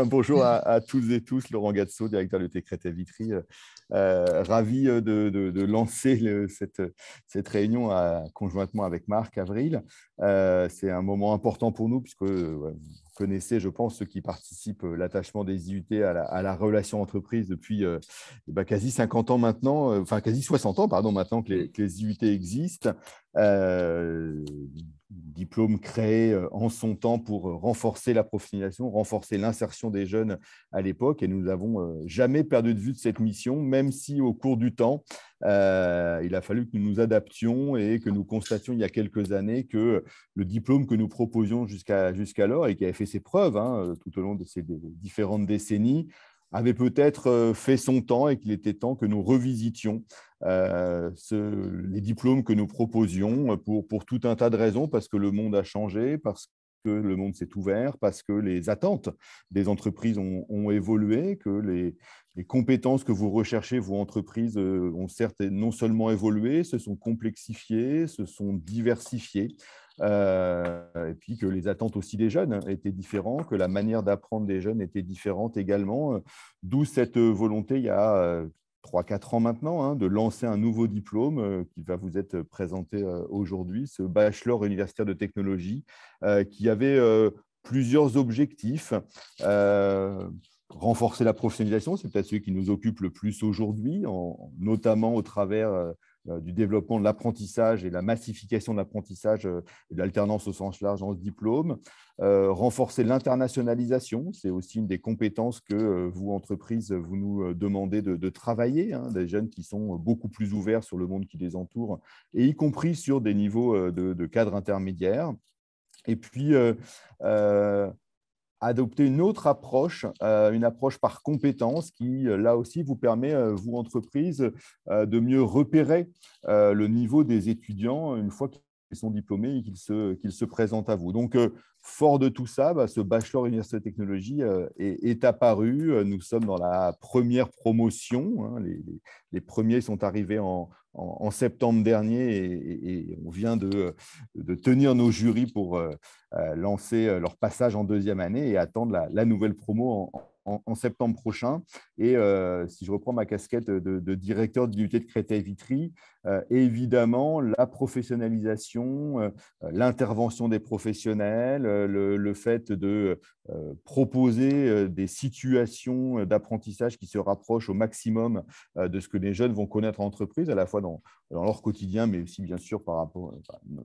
Bonjour à tous et tous, Laurent Gatso, directeur de Créteil Vitry. Ravi de lancer cette réunion conjointement avec Marc Avril. C'est un moment important pour nous puisque vous connaissez, je pense, ceux qui participent, l'attachement des IUT à la relation entreprise depuis quasi 50 ans maintenant, enfin quasi 60 ans, pardon, maintenant que les IUT existent. Diplôme créé en son temps pour renforcer la professionnalisation, renforcer l'insertion des jeunes à l'époque. Et nous n'avons jamais perdu de vue de cette mission, même si au cours du temps, il a fallu que nous nous adaptions et que nous constations il y a quelques années que le diplôme que nous proposions jusqu'alors et qui avait fait ses preuves tout au long de ces différentes décennies, avait peut-être fait son temps et qu'il était temps que nous revisitions les diplômes que nous proposions pour tout un tas de raisons, parce que le monde a changé, parce que le monde s'est ouvert, parce que les attentes des entreprises ont évolué, que les compétences que vous recherchez, vos entreprises, ont certes non seulement évolué, se sont complexifiées, se sont diversifiées. Et puis que les attentes aussi des jeunes étaient différentes, que la manière d'apprendre des jeunes était différente également. D'où cette volonté, il y a 3-4 ans maintenant, de lancer un nouveau diplôme qui va vous être présenté aujourd'hui, ce bachelor universitaire de technologie, qui avait plusieurs objectifs. Renforcer la professionnalisation, c'est peut-être celui qui nous occupe le plus aujourd'hui, notamment au travers du développement de l'apprentissage et la massification de l'apprentissage et de l'alternance au sens large dans ce diplôme. Renforcer l'internationalisation, c'est aussi une des compétences que vous, entreprises, vous nous demandez de travailler, des jeunes qui sont beaucoup plus ouverts sur le monde qui les entoure, et y compris sur des niveaux de cadre intermédiaire. Et puis, adopter une autre approche, une approche par compétences qui, là aussi, vous permet, vous, entreprise, de mieux repérer le niveau des étudiants une fois qu'ils sont diplômés et qu'ils se présentent à vous. Donc, fort de tout ça, ce bachelor université de technologie est apparu. Nous sommes dans la première promotion. Les premiers sont arrivés en septembre dernier et on vient de tenir nos jurys pour lancer leur passage en deuxième année et attendre la nouvelle promo en septembre prochain. Et si je reprends ma casquette de directeur de l'IUT de Créteil-Vitry, évidemment, la professionnalisation, l'intervention des professionnels, le fait de proposer des situations d'apprentissage qui se rapprochent au maximum de ce que les jeunes vont connaître en entreprise, à la fois dans leur quotidien, mais aussi bien sûr par rapport,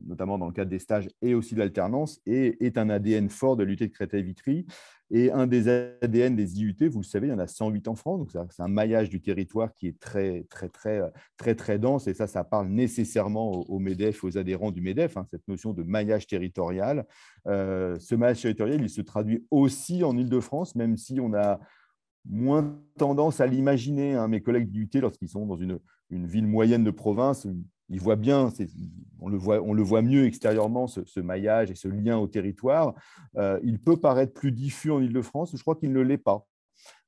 notamment dans le cadre des stages et aussi de l'alternance, et est un ADN fort de l'IUT de Créteil-Vitry. Et un des ADN des IUT, vous le savez, il y en a 108 en France, donc c'est un maillage du territoire qui est très, très, très, très, très dense, et ça parle nécessairement au MEDEF, aux adhérents du MEDEF, cette notion de maillage territorial. Ce maillage territorial, il se traduit aussi en Île-de-France, même si on a moins tendance à l'imaginer. Mes collègues d'IUT, lorsqu'ils sont dans une ville moyenne de province, ils voient bien, on le voit mieux extérieurement, ce maillage et ce lien au territoire. Il peut paraître plus diffus en Île-de-France, je crois qu'il ne l'est pas.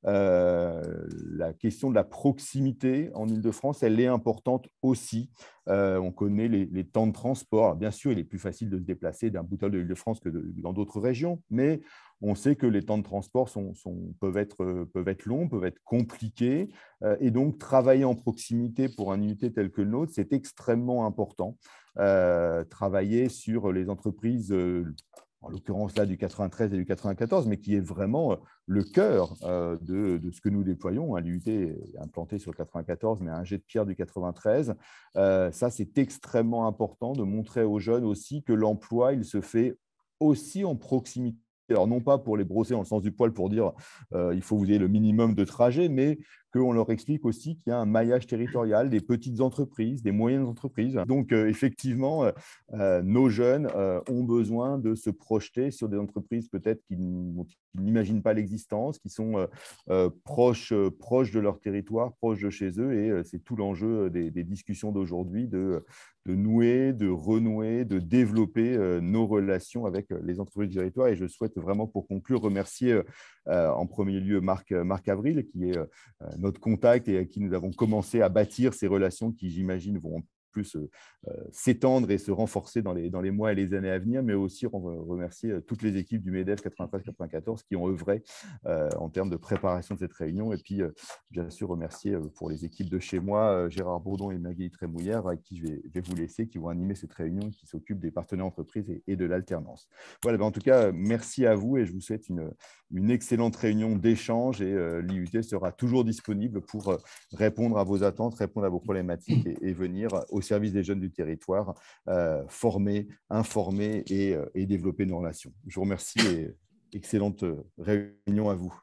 La question de la proximité en Île-de-France, elle est importante aussi. On connaît les temps de transport. Alors, bien sûr, il est plus facile de se déplacer d'un bout à l'autre de l'Île-de-France que dans d'autres régions, mais on sait que les temps de transport peuvent être longs, peuvent être compliqués. Et donc, travailler en proximité pour un IUT tel que le nôtre, c'est extrêmement important. Travailler sur les entreprises, en l'occurrence là du 93 et du 94, mais qui est vraiment le cœur de ce que nous déployons. L'IUT est implanté sur le 94, mais un jet de pierre du 93. Ça, c'est extrêmement important de montrer aux jeunes aussi que l'emploi, il se fait aussi en proximité. Alors, non pas pour les brosser dans le sens du poil pour dire il faut que vous ayez le minimum de trajet, mais qu'on leur explique aussi qu'il y a un maillage territorial, des petites entreprises, des moyennes entreprises. Donc, effectivement, nos jeunes ont besoin de se projeter sur des entreprises peut-être qui n'imaginent pas l'existence, qui sont proches de leur territoire, proches de chez eux. Et c'est tout l'enjeu des discussions d'aujourd'hui, de nouer, de renouer, de développer nos relations avec les entreprises du territoire. Et je souhaite vraiment, pour conclure, remercier en premier lieu Marc Avril, qui est notre contact et avec qui nous avons commencé à bâtir ces relations qui, j'imagine, vont plus s'étendre et se renforcer dans les mois et les années à venir, mais aussi remercier toutes les équipes du MEDEF 93-94 qui ont œuvré en termes de préparation de cette réunion. Et puis, bien sûr, remercier pour les équipes de chez moi, Gérard Bourdon et Magali Trémouillère, avec qui je vais vous laisser, qui vont animer cette réunion, qui s'occupent des partenaires entreprises et de l'alternance. Voilà, en tout cas, merci à vous et je vous souhaite une excellente réunion d'échange et l'IUT sera toujours disponible pour répondre à vos attentes, répondre à vos problématiques et venir au service des jeunes du territoire, former, informer et développer nos relations. Je vous remercie et excellente réunion à vous.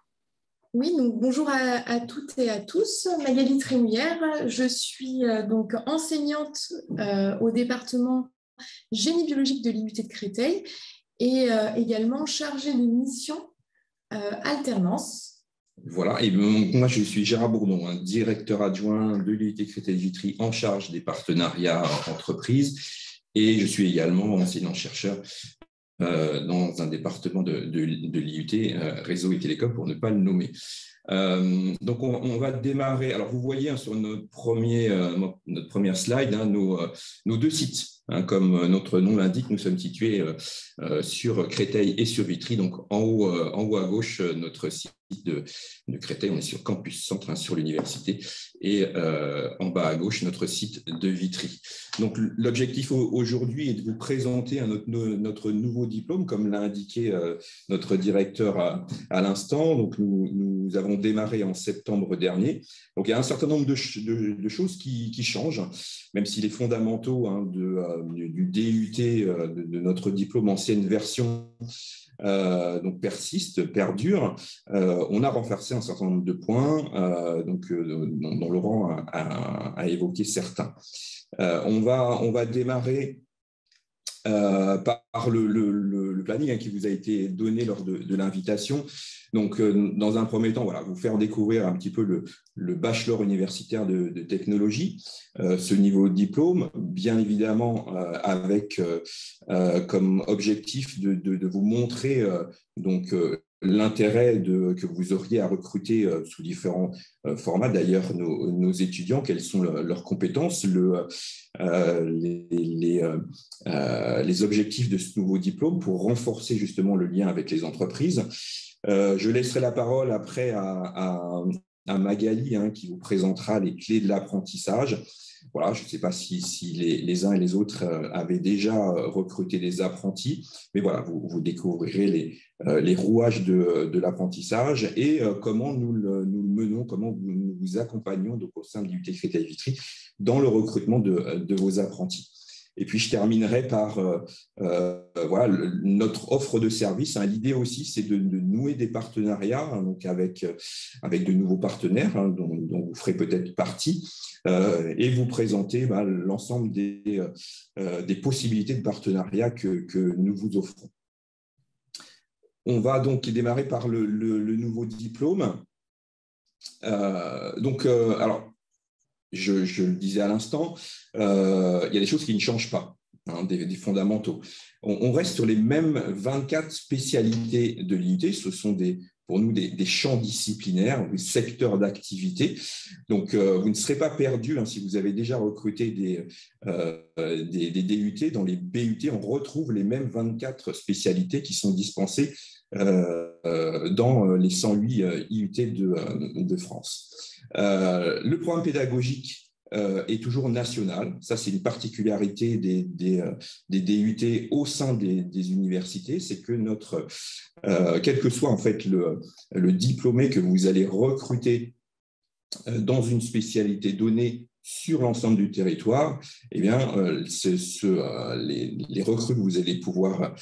Oui, donc bonjour à toutes et à tous. Magali Trémouillère, je suis donc enseignante au département génie biologique de l'IUT de Créteil et également chargée de mission alternance. Voilà, et moi je suis Gérard Bourdon, directeur adjoint de l'IUT Créteil-Vitry en charge des partenariats entreprises et je suis également enseignant-chercheur dans un département de l'IUT, réseau et télécom pour ne pas le nommer. Donc on va démarrer. Alors vous voyez sur notre première slide nos deux sites. Comme notre nom l'indique, nous sommes situés sur Créteil et sur Vitry. Donc en haut à gauche, notre site de Créteil, on est sur Campus Centre, sur l'université, et en bas à gauche, notre site de Vitry. Donc l'objectif aujourd'hui est de vous présenter notre nouveau diplôme, comme l'a indiqué notre directeur à l'instant. Donc nous avons démarré en septembre dernier. Donc il y a un certain nombre de choses qui changent, même si les fondamentaux du DUT, de notre diplôme ancienne version, donc perdure. On a renforcé un certain nombre de points, dont Laurent a évoqué certains. On va démarrer par le planning qui vous a été donné lors de l'invitation. Donc, dans un premier temps, voilà, vous faire découvrir un petit peu le bachelor universitaire de technologie, ce niveau de diplôme, bien évidemment avec comme objectif de vous montrer l'intérêt que vous auriez à recruter sous différents formats. D'ailleurs, nos étudiants, quelles sont leurs compétences, les objectifs de ce nouveau diplôme pour renforcer justement le lien avec les entreprises. Je laisserai la parole après à Magali qui vous présentera les clés de l'apprentissage. Voilà, je ne sais pas si les uns et les autres avaient déjà recruté des apprentis, mais voilà, vous découvrirez les rouages de l'apprentissage et comment nous le menons, comment nous vous accompagnons donc, au sein de l'IUT Créteil-Vitry dans le recrutement de vos apprentis. Et puis, je terminerai par notre offre de service. L'idée aussi, c'est de nouer des partenariats donc avec de nouveaux partenaires dont vous ferez peut-être partie et vous présenter l'ensemble des possibilités de partenariat que nous vous offrons. On va donc démarrer par le nouveau diplôme. Alors, je le disais à l'instant, il y a des choses qui ne changent pas, des fondamentaux. On reste sur les mêmes 24 spécialités de l'IUT. Ce sont pour nous des champs disciplinaires, des secteurs d'activité. Donc, vous ne serez pas perdu si vous avez déjà recruté des DUT. Dans les BUT, on retrouve les mêmes 24 spécialités qui sont dispensées dans les 108 IUT de France. Le programme pédagogique est toujours national. Ça, c'est une particularité des DUT au sein des universités. C'est que quel que soit en fait le diplômé que vous allez recruter dans une spécialité donnée sur l'ensemble du territoire, eh bien, les recrues que vous allez pouvoir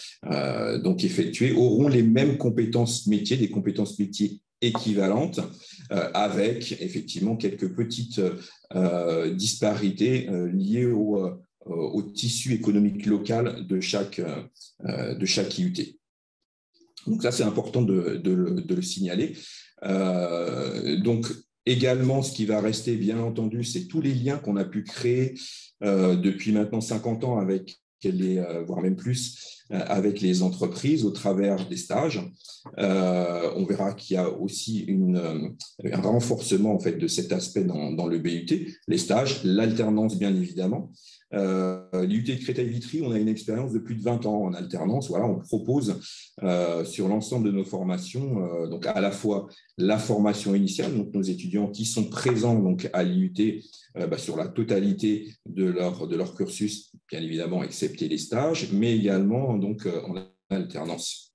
donc effectuer auront les mêmes compétences métiers, des compétences métiers équivalentes, avec effectivement quelques petites disparités liées au tissu économique local de chaque IUT. Donc ça, c'est important de le signaler. Donc, également, ce qui va rester, bien entendu, c'est tous les liens qu'on a pu créer depuis maintenant 50 ans voire même plus, avec les entreprises au travers des stages. On verra qu'il y a aussi un renforcement en fait, de cet aspect dans le BUT, les stages, l'alternance bien évidemment, L'IUT de Créteil-Vitry, on a une expérience de plus de 20 ans en alternance. Voilà, on propose sur l'ensemble de nos formations, donc à la fois la formation initiale, donc nos étudiants qui sont présents donc à l'IUT sur la totalité de leur cursus, bien évidemment, excepté les stages, mais également donc, en alternance.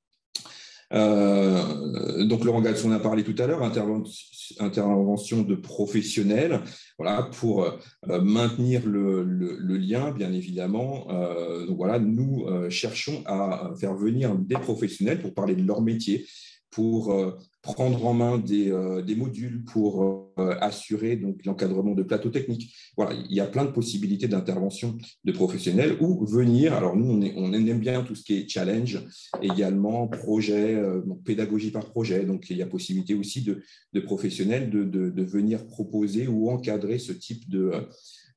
Donc Laurent Gadson a parlé tout à l'heure, intervention de professionnels, voilà, pour maintenir le lien, bien évidemment. Donc voilà, nous cherchons à faire venir des professionnels pour parler de leur métier, pour prendre en main des modules, pour assurer donc l'encadrement de plateaux techniques. Voilà, il y a plein de possibilités d'intervention de professionnels ou venir. Alors nous, on aime bien tout ce qui est challenge, également projet, donc pédagogie par projet. Donc il y a possibilité aussi de professionnels de venir proposer ou encadrer ce type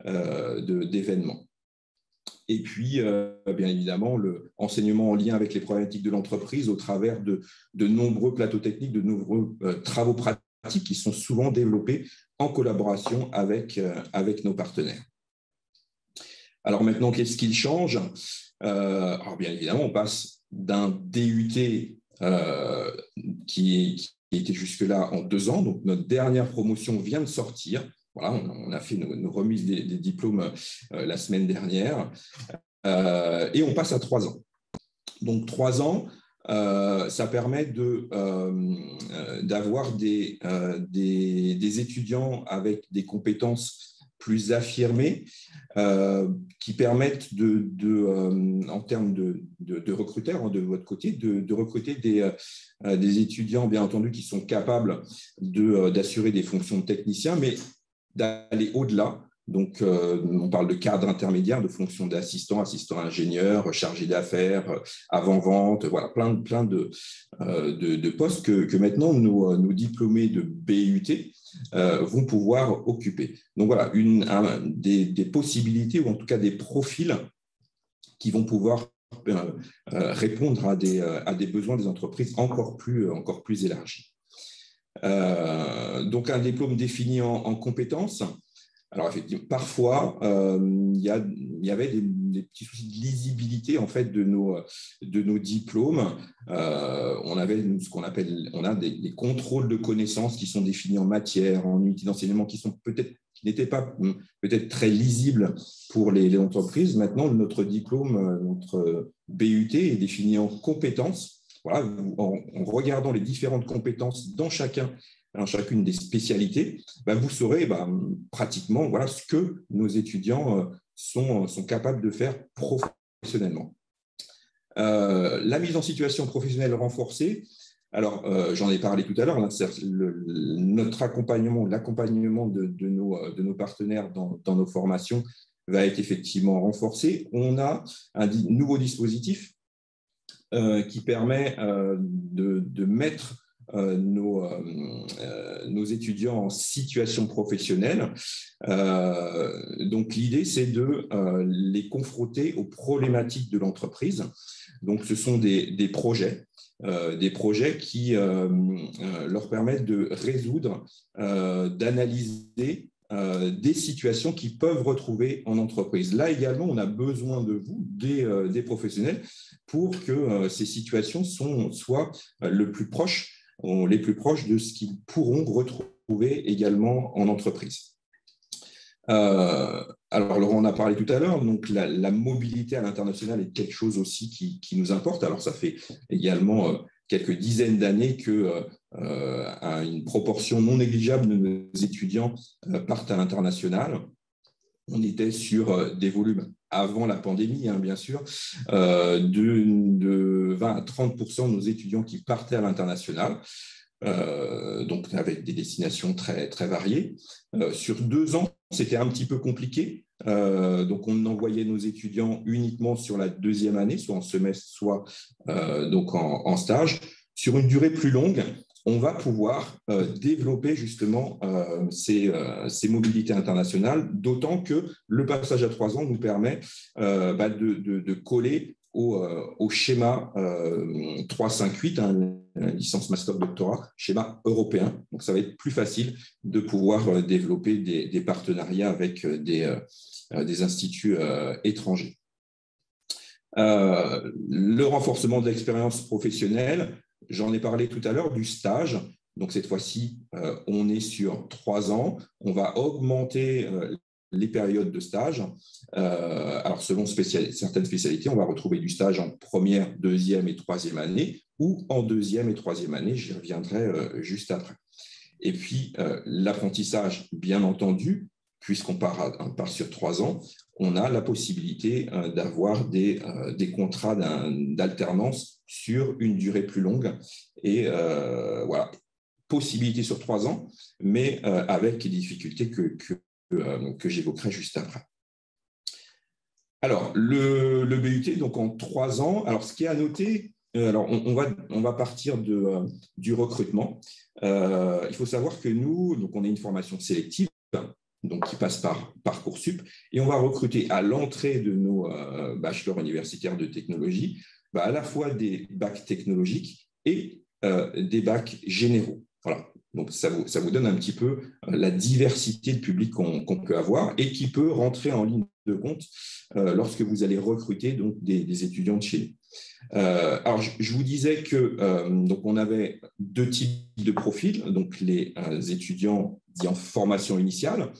d'événements. Et puis, bien évidemment, l'enseignement en lien avec les problématiques de l'entreprise au travers de nombreux plateaux techniques, de nombreux travaux pratiques qui sont souvent développés en collaboration avec nos partenaires. Alors maintenant, qu'est-ce qu'il change? Alors bien évidemment, on passe d'un DUT qui était jusque-là en 2 ans. Donc, notre dernière promotion vient de sortir. Voilà, on a fait nos remises des diplômes la semaine dernière et on passe à 3 ans. Donc, 3 ans, ça permet d'avoir des étudiants avec des compétences plus affirmées qui permettent, en termes de recruteurs de votre côté, de recruter des étudiants, bien entendu, qui sont capables d'assurer des fonctions de technicien, mais d'aller au-delà. Donc, on parle de cadre intermédiaire, de fonctions d'assistant, assistant ingénieur, chargé d'affaires, avant-vente, voilà, plein de postes que maintenant nos diplômés de BUT vont pouvoir occuper. Donc, voilà, des possibilités ou en tout cas des profils qui vont pouvoir répondre à des besoins des entreprises encore plus élargis. Donc, un diplôme défini en compétences. Alors, effectivement, parfois, il y avait des petits soucis de lisibilité en fait, de nos diplômes. On avait ce qu'on appelle, des contrôles de connaissances qui sont définis en matière, en unités d'enseignement qui n'étaient pas peut-être très lisibles pour les entreprises. Maintenant, notre diplôme, notre BUT est défini en compétences. Voilà, en regardant les différentes compétences dans chacune des spécialités, vous saurez pratiquement voilà, ce que nos étudiants sont capables de faire professionnellement. La mise en situation professionnelle renforcée, alors j'en ai parlé tout à l'heure, notre accompagnement, l'accompagnement de nos partenaires dans nos formations va être effectivement renforcé. On a un nouveau dispositif qui permet de mettre nos étudiants en situation professionnelle. Donc, l'idée, c'est de les confronter aux problématiques de l'entreprise. Donc, ce sont des projets qui leur permettent de résoudre, d'analyser des situations qu'ils peuvent retrouver en entreprise. Là également, on a besoin de vous, des professionnels, pour que ces situations soient les plus proches de ce qu'ils pourront retrouver également en entreprise. Alors, Laurent en a parlé tout à l'heure, donc la mobilité à l'international est quelque chose aussi qui nous importe. Alors, ça fait également quelques dizaines d'années qu'une proportion non négligeable de nos étudiants partent à l'international. On était sur des volumes avant la pandémie, bien sûr, de 20 à 30% de nos étudiants qui partaient à l'international. Donc avec des destinations très, très variées. Sur 2 ans, c'était un petit peu compliqué. Donc, on envoyait nos étudiants uniquement sur la 2e année, soit en semestre, soit donc en stage. Sur une durée plus longue, on va pouvoir développer justement ces mobilités internationales, d'autant que le passage à 3 ans nous permet de coller au schéma 358, licence master doctorat, schéma européen. Donc, ça va être plus facile de pouvoir développer des partenariats avec des instituts étrangers. Le renforcement de l'expérience professionnelle, j'en ai parlé tout à l'heure, du stage. Donc, cette fois-ci, on est sur 3 ans. On va augmenter les périodes de stage. Alors, selon certaines spécialités, on va retrouver du stage en première, deuxième et troisième année ou en deuxième et troisième année. J'y reviendrai juste après. Et puis, l'apprentissage, bien entendu, puisqu'on part sur 3 ans, on a la possibilité d'avoir des contrats d'alternance sur une durée plus longue. Et voilà, possibilité sur 3 ans, mais avec les difficultés que j'évoquerai juste après. Alors, le BUT, donc en 3 ans, alors ce qui est à noter, alors on va partir du recrutement. Il faut savoir que nous, donc on a une formation sélective, donc qui passe par Parcoursup, et on va recruter à l'entrée de nos bachelors universitaires de technologie, à la fois des bacs technologiques et des bacs généraux. Voilà. Donc, ça vous donne un petit peu la diversité de public qu'on peut avoir et qui peut rentrer en ligne de compte lorsque vous allez recruter donc, des étudiants de chez nous. Alors, je vous disais que donc on avait 2 types de profils, donc les étudiants dits en formation initiale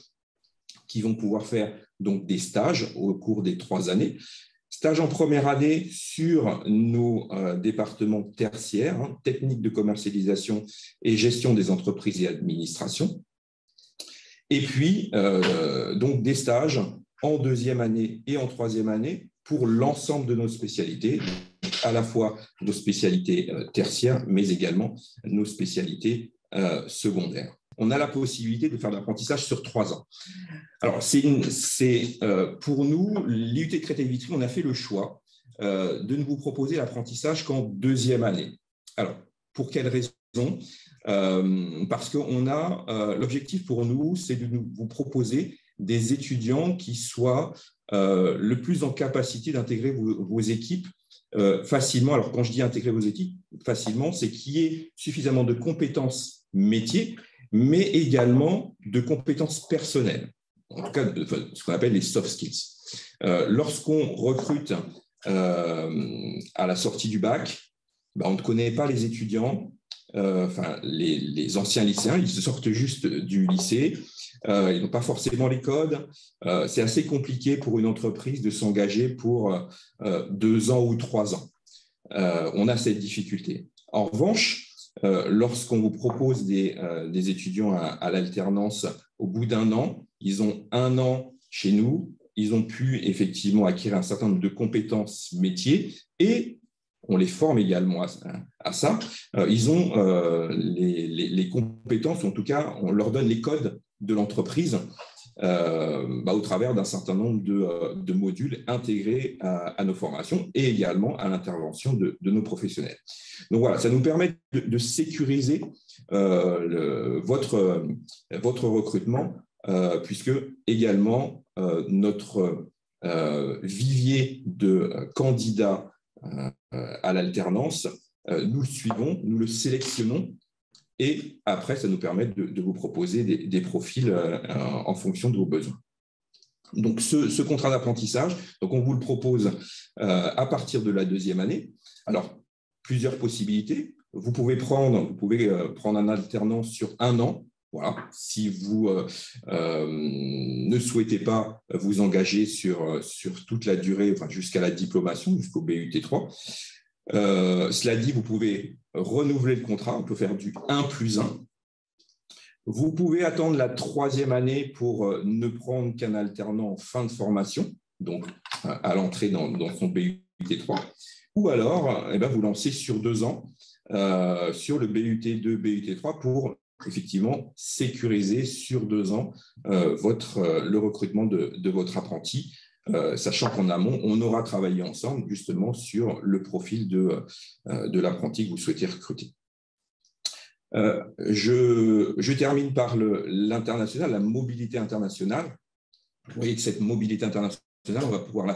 qui vont pouvoir faire donc, des stages au cours des 3 années. Stage en première année sur nos départements tertiaires, techniques de commercialisation et gestion des entreprises et administration. Et puis, donc des stages en 2e année et en 3e année pour l'ensemble de nos spécialités, à la fois nos spécialités tertiaires, mais également nos spécialités secondaires. On a la possibilité de faire de l'apprentissage sur 3 ans. Alors, pour nous, l'IUT Créteil-Vitry, on a fait le choix de ne vous proposer l'apprentissage qu'en 2e année. Alors, pour quelle raison ? Parce qu'on a l'objectif pour nous, c'est de vous proposer des étudiants qui soient le plus en capacité d'intégrer vos équipes facilement. Alors, quand je dis intégrer vos équipes facilement, c'est qu'il y ait suffisamment de compétences métiers, mais également de compétences personnelles, en tout cas ce qu'on appelle les soft skills. Lorsqu'on recrute à la sortie du bac, on ne connaît pas les étudiants, les anciens lycéens, ils sortent juste du lycée, ils n'ont pas forcément les codes. C'est assez compliqué pour une entreprise de s'engager pour 2 ans ou 3 ans. On a cette difficulté. En revanche, lorsqu'on vous propose des étudiants à l'alternance, au bout d'1 an, ils ont 1 an chez nous, ils ont pu effectivement acquérir un certain nombre de compétences métiers et on les forme également à ça. Ils ont les compétences, ou en tout cas, on leur donne les codes de l'entreprise au travers d'un certain nombre de modules intégrés à nos formations et également à l'intervention de nos professionnels. Donc voilà, ça nous permet de sécuriser votre recrutement, puisque également notre vivier de candidats à l'alternance, nous le suivons, nous le sélectionnons. Et après, ça nous permet de vous proposer des profils en fonction de vos besoins. Donc, ce contrat d'apprentissage, on vous le propose à partir de la 2e année. Alors, plusieurs possibilités. Vous pouvez prendre un alternance sur 1 an. Voilà. Si vous ne souhaitez pas vous engager sur toute la durée, jusqu'à la diplomation, jusqu'au BUT3, cela dit, vous pouvez renouveler le contrat, on peut faire du 1+1. Vous pouvez attendre la 3e année pour ne prendre qu'un alternant en fin de formation, donc à l'entrée dans son BUT3, ou alors vous lancez sur 2 ans sur le BUT2, BUT3 pour effectivement sécuriser sur 2 ans le recrutement de votre apprenti. Sachant qu'en amont, on aura travaillé ensemble justement sur le profil de l'apprenti que vous souhaitez recruter. Je termine par l'international, la mobilité internationale. Vous voyez que cette mobilité internationale, on va pouvoir la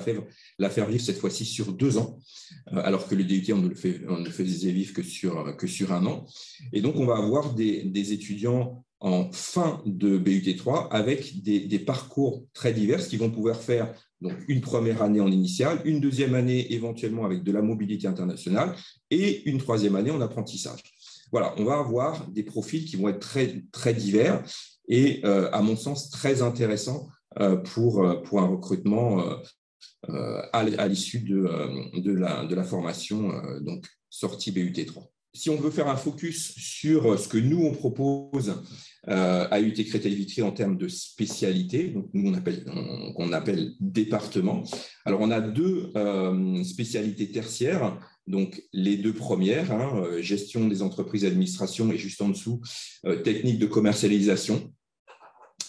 faire vivre cette fois-ci sur 2 ans, alors que le DUT, on ne le faisait vivre que sur 1 an. Et donc, on va avoir des étudiants en fin de BUT3 avec des parcours très divers qui vont pouvoir faire donc une première année en initiale, une deuxième année éventuellement avec de la mobilité internationale et une troisième année en apprentissage. Voilà, on va avoir des profils qui vont être très, très divers et, à mon sens, très intéressants pour un recrutement à l'issue de la formation donc sortie BUT3. Si on veut faire un focus sur ce que nous, on propose à UT Créteil-Vitry en termes de spécialité, donc nous, on appelle département. Alors, on a deux spécialités tertiaires, donc les deux premières, gestion des entreprises d'administration et juste en dessous, technique de commercialisation.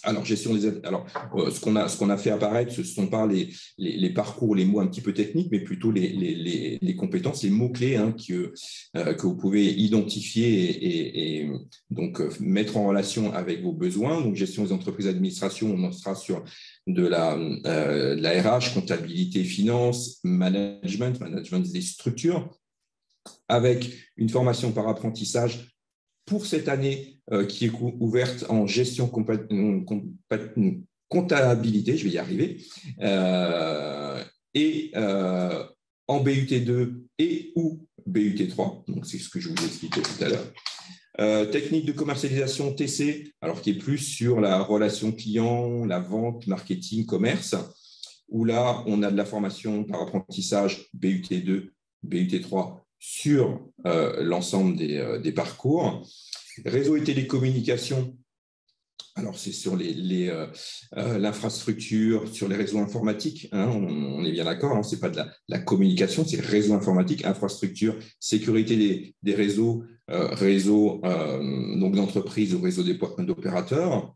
Alors, ce qu'on a fait apparaître, ce ne sont pas les parcours, les mots un petit peu techniques, mais plutôt les compétences, les mots-clés que vous pouvez identifier et donc mettre en relation avec vos besoins. Donc, gestion des entreprises d'administration, on en sera sur de la RH, comptabilité, finance, management des structures, avec une formation par apprentissage pour cette année qui est ouverte en gestion comptabilité, je vais y arriver, et en BUT2 et ou BUT3, donc c'est ce que je vous expliquais tout à l'heure. Technique de commercialisation TC, alors qui est plus sur la relation client, la vente, marketing, commerce, où là, on a de la formation par apprentissage BUT2, BUT3 sur l'ensemble des parcours. Réseau et télécommunications, alors c'est sur l'infrastructure, sur les réseaux informatiques, on est bien d'accord, ce n'est pas de la communication, c'est réseau informatique, infrastructure, sécurité des réseaux, donc d'entreprises ou réseau d'opérateurs.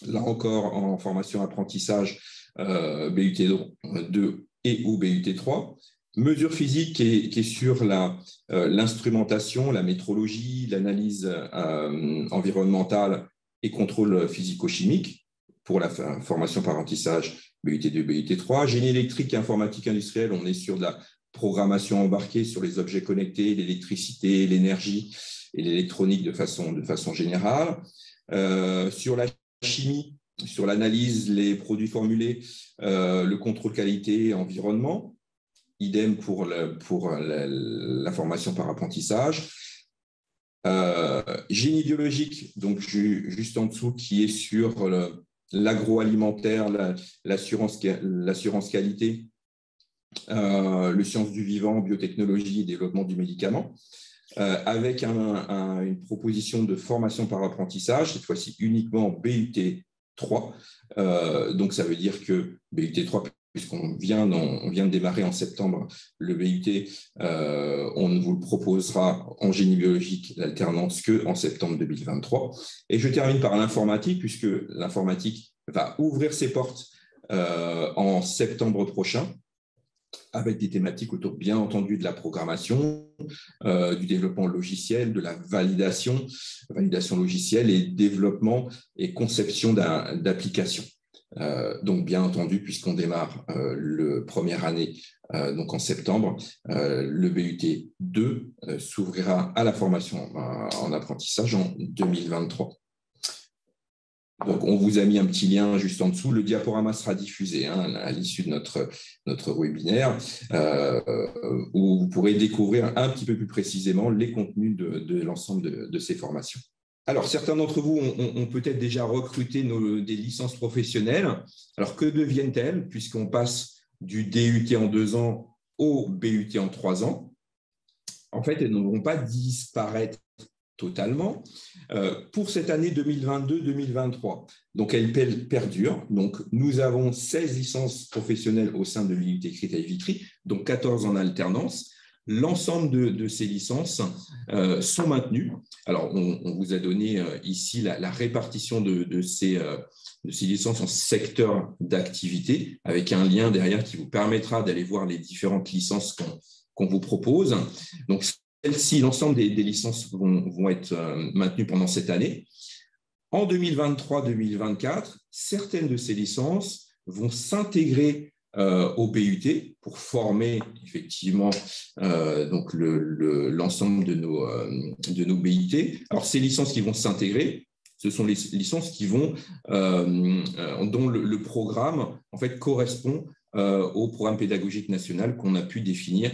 Là encore, en formation apprentissage, BUT2 et ou BUT3. Mesure physique qui est sur l'instrumentation, la métrologie, l'analyse environnementale et contrôle physico-chimique pour la formation par apprentissage BUT2, BUT3. Génie électrique et informatique industrielle, on est sur de la programmation embarquée sur les objets connectés, l'électricité, l'énergie et l'électronique de façon générale. Sur la chimie, sur l'analyse, les produits formulés, le contrôle qualité, environnement. Idem pour la formation par apprentissage. Génie biologique, donc juste en dessous, qui est sur l'agroalimentaire, l'assurance qualité, le sciences du vivant, biotechnologie et développement du médicament, avec une proposition de formation par apprentissage, cette fois-ci uniquement BUT3. Donc, ça veut dire que BUT3, puisqu'on vient de démarrer en septembre le BUT, on ne vous le proposera en génie biologique, l'alternance, qu'en septembre 2023. Et je termine par l'informatique, puisque l'informatique va ouvrir ses portes en septembre prochain, avec des thématiques autour, bien entendu, de la programmation, du développement logiciel, de la validation logicielle et développement et conception d'applications. Donc, bien entendu, puisqu'on démarre le première année, donc en septembre, le BUT2 s'ouvrira à la formation en apprentissage en 2023. Donc, on vous a mis un petit lien juste en dessous. Le diaporama sera diffusé à l'issue de notre webinaire, où vous pourrez découvrir un petit peu plus précisément les contenus de l'ensemble de ces formations. Alors, certains d'entre vous ont peut-être déjà recruté des licences professionnelles. Alors, que deviennent-elles puisqu'on passe du DUT en 2 ans au BUT en 3 ans? En fait, elles ne vont pas disparaître totalement pour cette année 2022-2023. Donc, elles perdurent. Donc, nous avons 16 licences professionnelles au sein de l'unité Créteil-Vitry, donc 14 en alternance. L'ensemble de ces licences sont maintenues. Alors, on vous a donné ici la répartition de ces licences en secteurs d'activité, avec un lien derrière qui vous permettra d'aller voir les différentes licences qu'on vous propose. Donc, celles-ci, l'ensemble des licences vont être maintenues pendant cette année. En 2023-2024, certaines de ces licences vont s'intégrer au BUT pour former effectivement donc l'ensemble de nos BUT. Alors, ces licences qui vont s'intégrer, Ce sont les licences qui vont, dont le programme en fait, correspond au programme pédagogique national qu'on a pu définir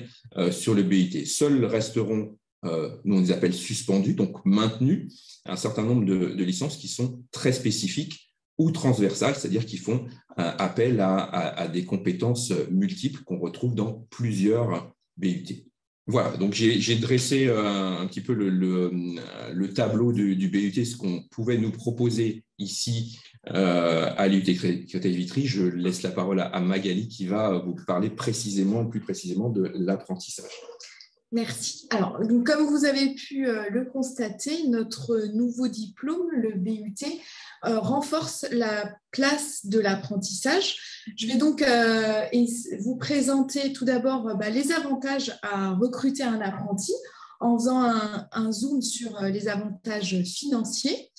sur le BUT. Seuls resteront, nous on les appelle suspendus, donc maintenus, un certain nombre de licences qui sont très spécifiques ou transversales, c'est-à-dire qui font appel à des compétences multiples qu'on retrouve dans plusieurs BUT. Voilà, donc j'ai dressé un petit peu le tableau du BUT, ce qu'on pouvait nous proposer ici à l'IUT Créteil-Vitry. Je laisse la parole à Magali qui va vous parler plus précisément de l'apprentissage. Merci. Alors, donc, comme vous avez pu le constater, notre nouveau diplôme, le BUT, renforce la place de l'apprentissage. Je vais donc vous présenter tout d'abord les avantages à recruter un apprenti en faisant un zoom sur les avantages financiers.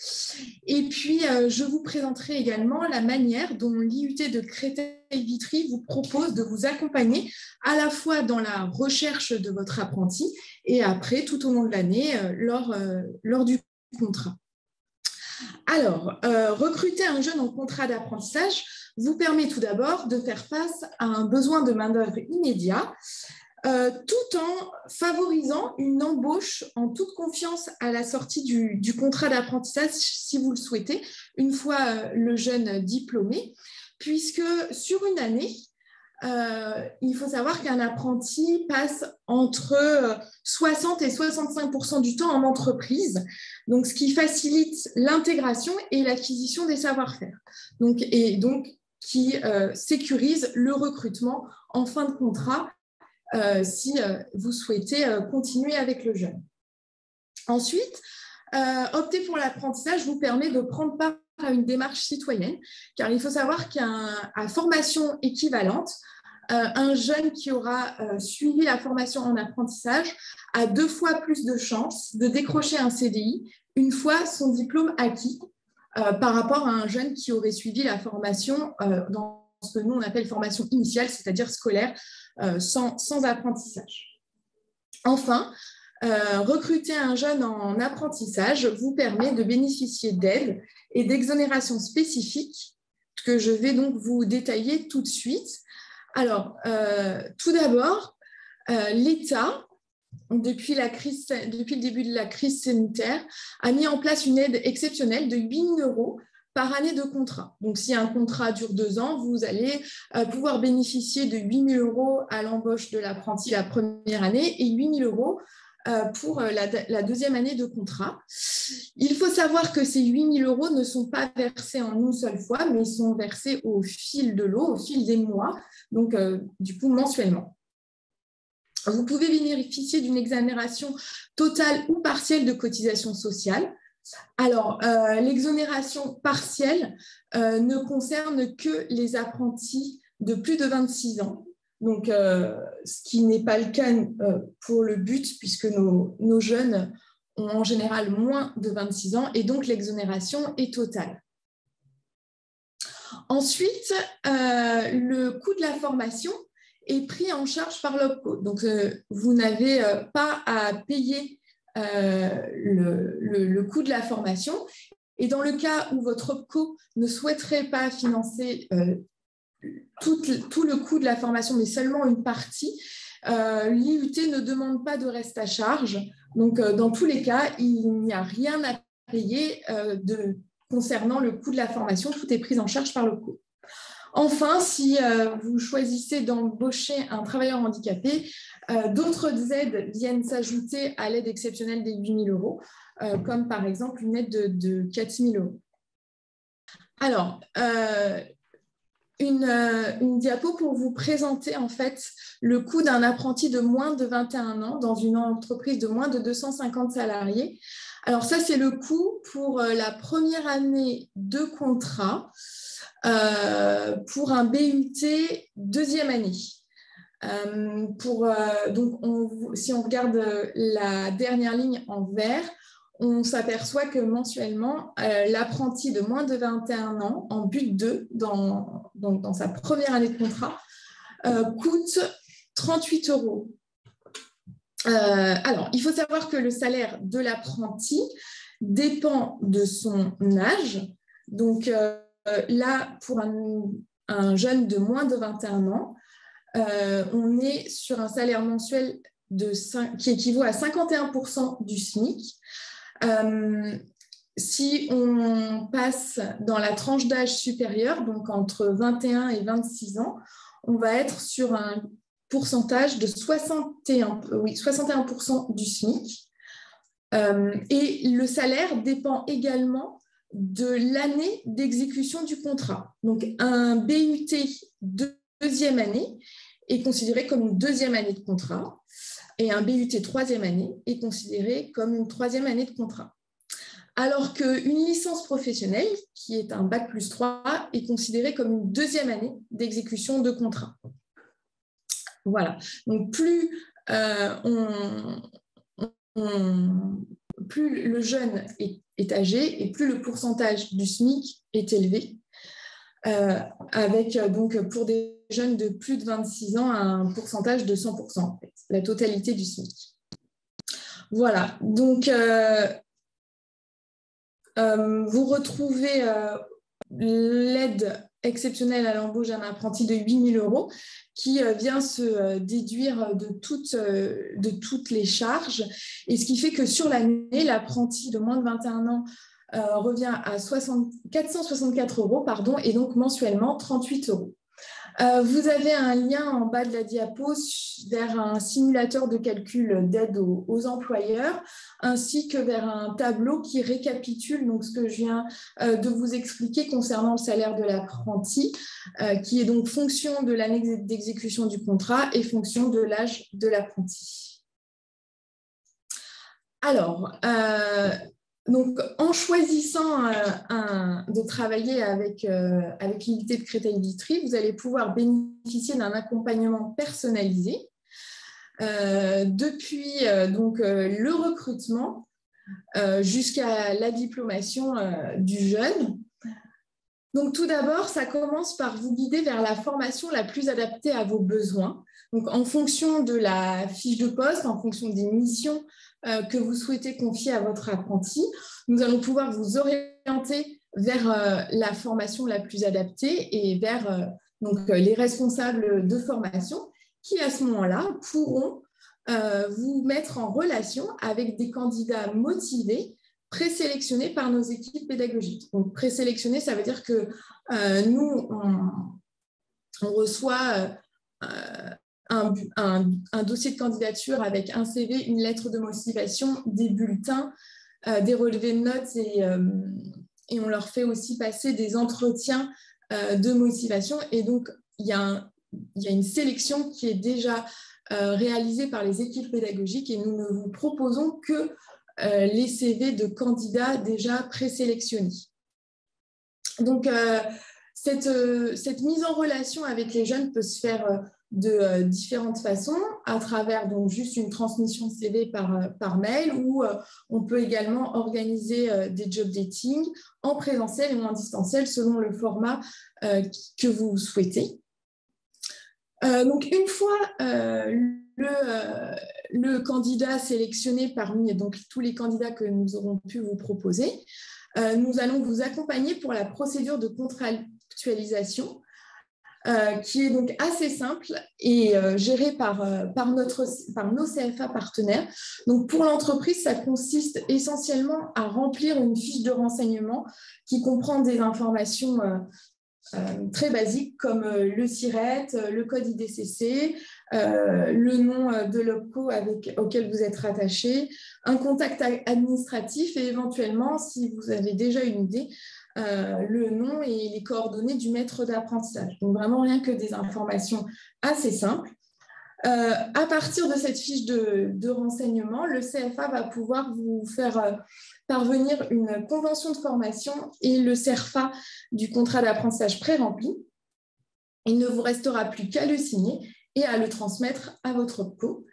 Et puis, je vous présenterai également la manière dont l'IUT de Créteil-Vitry vous propose de vous accompagner à la fois dans la recherche de votre apprenti et après, tout au long de l'année, lors du contrat. Alors, recruter un jeune en contrat d'apprentissage vous permet tout d'abord de faire face à un besoin de main-d'œuvre immédiat, tout en favorisant une embauche en toute confiance à la sortie du contrat d'apprentissage, si vous le souhaitez, une fois le jeune diplômé, puisque sur une année, il faut savoir qu'un apprenti passe entre 60 et 65% du temps en entreprise, donc ce qui facilite l'intégration et l'acquisition des savoir-faire, donc qui sécurise le recrutement en fin de contrat si vous souhaitez continuer avec le jeune. Ensuite, opter pour l'apprentissage vous permet de prendre part à une démarche citoyenne, car il faut savoir qu'à formation équivalente, un jeune qui aura suivi la formation en apprentissage a 2 fois plus de chances de décrocher un CDI une fois son diplôme acquis par rapport à un jeune qui aurait suivi la formation dans ce que nous on appelle formation initiale, c'est-à-dire scolaire, sans apprentissage. Enfin, recruter un jeune en apprentissage vous permet de bénéficier d'aides et d'exonérations spécifiques que je vais donc vous détailler tout de suite. Alors, tout d'abord, l'État, depuis le début de la crise sanitaire, a mis en place une aide exceptionnelle de 8 000 € par année de contrat. Donc, si un contrat dure 2 ans, vous allez pouvoir bénéficier de 8 000 € à l'embauche de l'apprenti la première année et 8 000 € pour la deuxième année de contrat. Il faut savoir que ces 8 000 € ne sont pas versés en une seule fois, mais sont versés au fil de l'eau, au fil des mois, donc du coup mensuellement. Vous pouvez bénéficier d'une exonération totale ou partielle de cotisation sociale. Alors, l'exonération partielle ne concerne que les apprentis de plus de 26 ans. Donc, ce qui n'est pas le cas pour le BUT, puisque nos jeunes ont en général moins de 26 ans, et donc l'exonération est totale. Ensuite, le coût de la formation est pris en charge par l'OPCO. Donc, vous n'avez pas à payer le coût de la formation. Et dans le cas où votre OPCO ne souhaiterait pas financer tout le coût de la formation, mais seulement une partie, l'IUT ne demande pas de reste à charge. Donc, dans tous les cas, il n'y a rien à payer concernant le coût de la formation. Tout est pris en charge par l'OPCO. Enfin, si vous choisissez d'embaucher un travailleur handicapé, d'autres aides viennent s'ajouter à l'aide exceptionnelle des 8 000 €, comme par exemple une aide de 4 000 €. Alors, une diapo pour vous présenter en fait le coût d'un apprenti de moins de 21 ans dans une entreprise de moins de 250 salariés. Alors ça, c'est le coût pour la première année de contrat pour un BUT deuxième année. Donc, si on regarde la dernière ligne en vert, on s'aperçoit que mensuellement, l'apprenti de moins de 21 ans en BUT 2, dans sa première année de contrat, coûte 38 €. Alors, il faut savoir que le salaire de l'apprenti dépend de son âge. Donc là, pour un jeune de moins de 21 ans, on est sur un salaire mensuel qui équivaut à 51% du SMIC. Si on passe dans la tranche d'âge supérieure, donc entre 21 et 26 ans, on va être sur un pourcentage de 61% du SMIC. Et le salaire dépend également de l'année d'exécution du contrat. Donc, un BUT deuxième année est considéré comme une deuxième année de contrat et un BUT troisième année est considéré comme une troisième année de contrat. Alors qu'une licence professionnelle, qui est un Bac+3, est considérée comme une deuxième année d'exécution de contrat. Voilà. Donc, plus le jeune est âgé et plus le pourcentage du SMIC est élevé, avec donc pour des jeunes de plus de 26 ans un pourcentage de 100%, en fait, la totalité du SMIC. Voilà, donc vous retrouvez l'aide exceptionnelle à l'embauche d'un apprenti de 8 000 € qui vient se déduire de toutes les charges, et ce qui fait que sur l'année, l'apprenti de moins de 21 ans revient à 464 €, et donc mensuellement 38 €. Vous avez un lien en bas de la diapo vers un simulateur de calcul d'aide aux employeurs, ainsi que vers un tableau qui récapitule donc ce que je viens de vous expliquer concernant le salaire de l'apprenti, qui est donc fonction de l'année d'exécution du contrat et fonction de l'âge de l'apprenti. Alors, donc, en choisissant de travailler avec l'unité de Créteil-Vitry, vous allez pouvoir bénéficier d'un accompagnement personnalisé depuis le recrutement jusqu'à la diplomation du jeune. Donc, tout d'abord, ça commence par vous guider vers la formation la plus adaptée à vos besoins. Donc, en fonction de la fiche de poste, en fonction des missions que vous souhaitez confier à votre apprenti, nous allons pouvoir vous orienter vers la formation la plus adaptée et vers les responsables de formation qui, à ce moment-là, pourront vous mettre en relation avec des candidats motivés présélectionnés par nos équipes pédagogiques. Donc, présélectionnés, ça veut dire que nous, on reçoit un dossier de candidature avec un CV, une lettre de motivation, des bulletins, des relevés de notes et on leur fait aussi passer des entretiens de motivation. Et donc, il y a une sélection qui est déjà réalisée par les équipes pédagogiques et nous ne vous proposons que les CV de candidats déjà présélectionnés. Donc, cette mise en relation avec les jeunes peut se faire de différentes façons, à travers donc juste une transmission de CV par mail, ou on peut également organiser des job dating en présentiel ou en distanciel selon le format que vous souhaitez. Donc, une fois le candidat sélectionné parmi donc, tous les candidats que nous aurons pu vous proposer, nous allons vous accompagner pour la procédure de contractualisation qui est donc assez simple et gérée par nos CFA partenaires. Donc, pour l'entreprise, ça consiste essentiellement à remplir une fiche de renseignement qui comprend des informations très basiques comme le SIRET, le code IDCC, le nom de l'OPCO auquel vous êtes rattaché, un contact administratif et éventuellement, si vous avez déjà une idée, le nom et les coordonnées du maître d'apprentissage. Donc, vraiment rien que des informations assez simples. À partir de cette fiche de renseignement, le CFA va pouvoir vous faire parvenir une convention de formation et le CERFA du contrat d'apprentissage pré-rempli. Il ne vous restera plus qu'à le signer et à le transmettre à votre OPCO.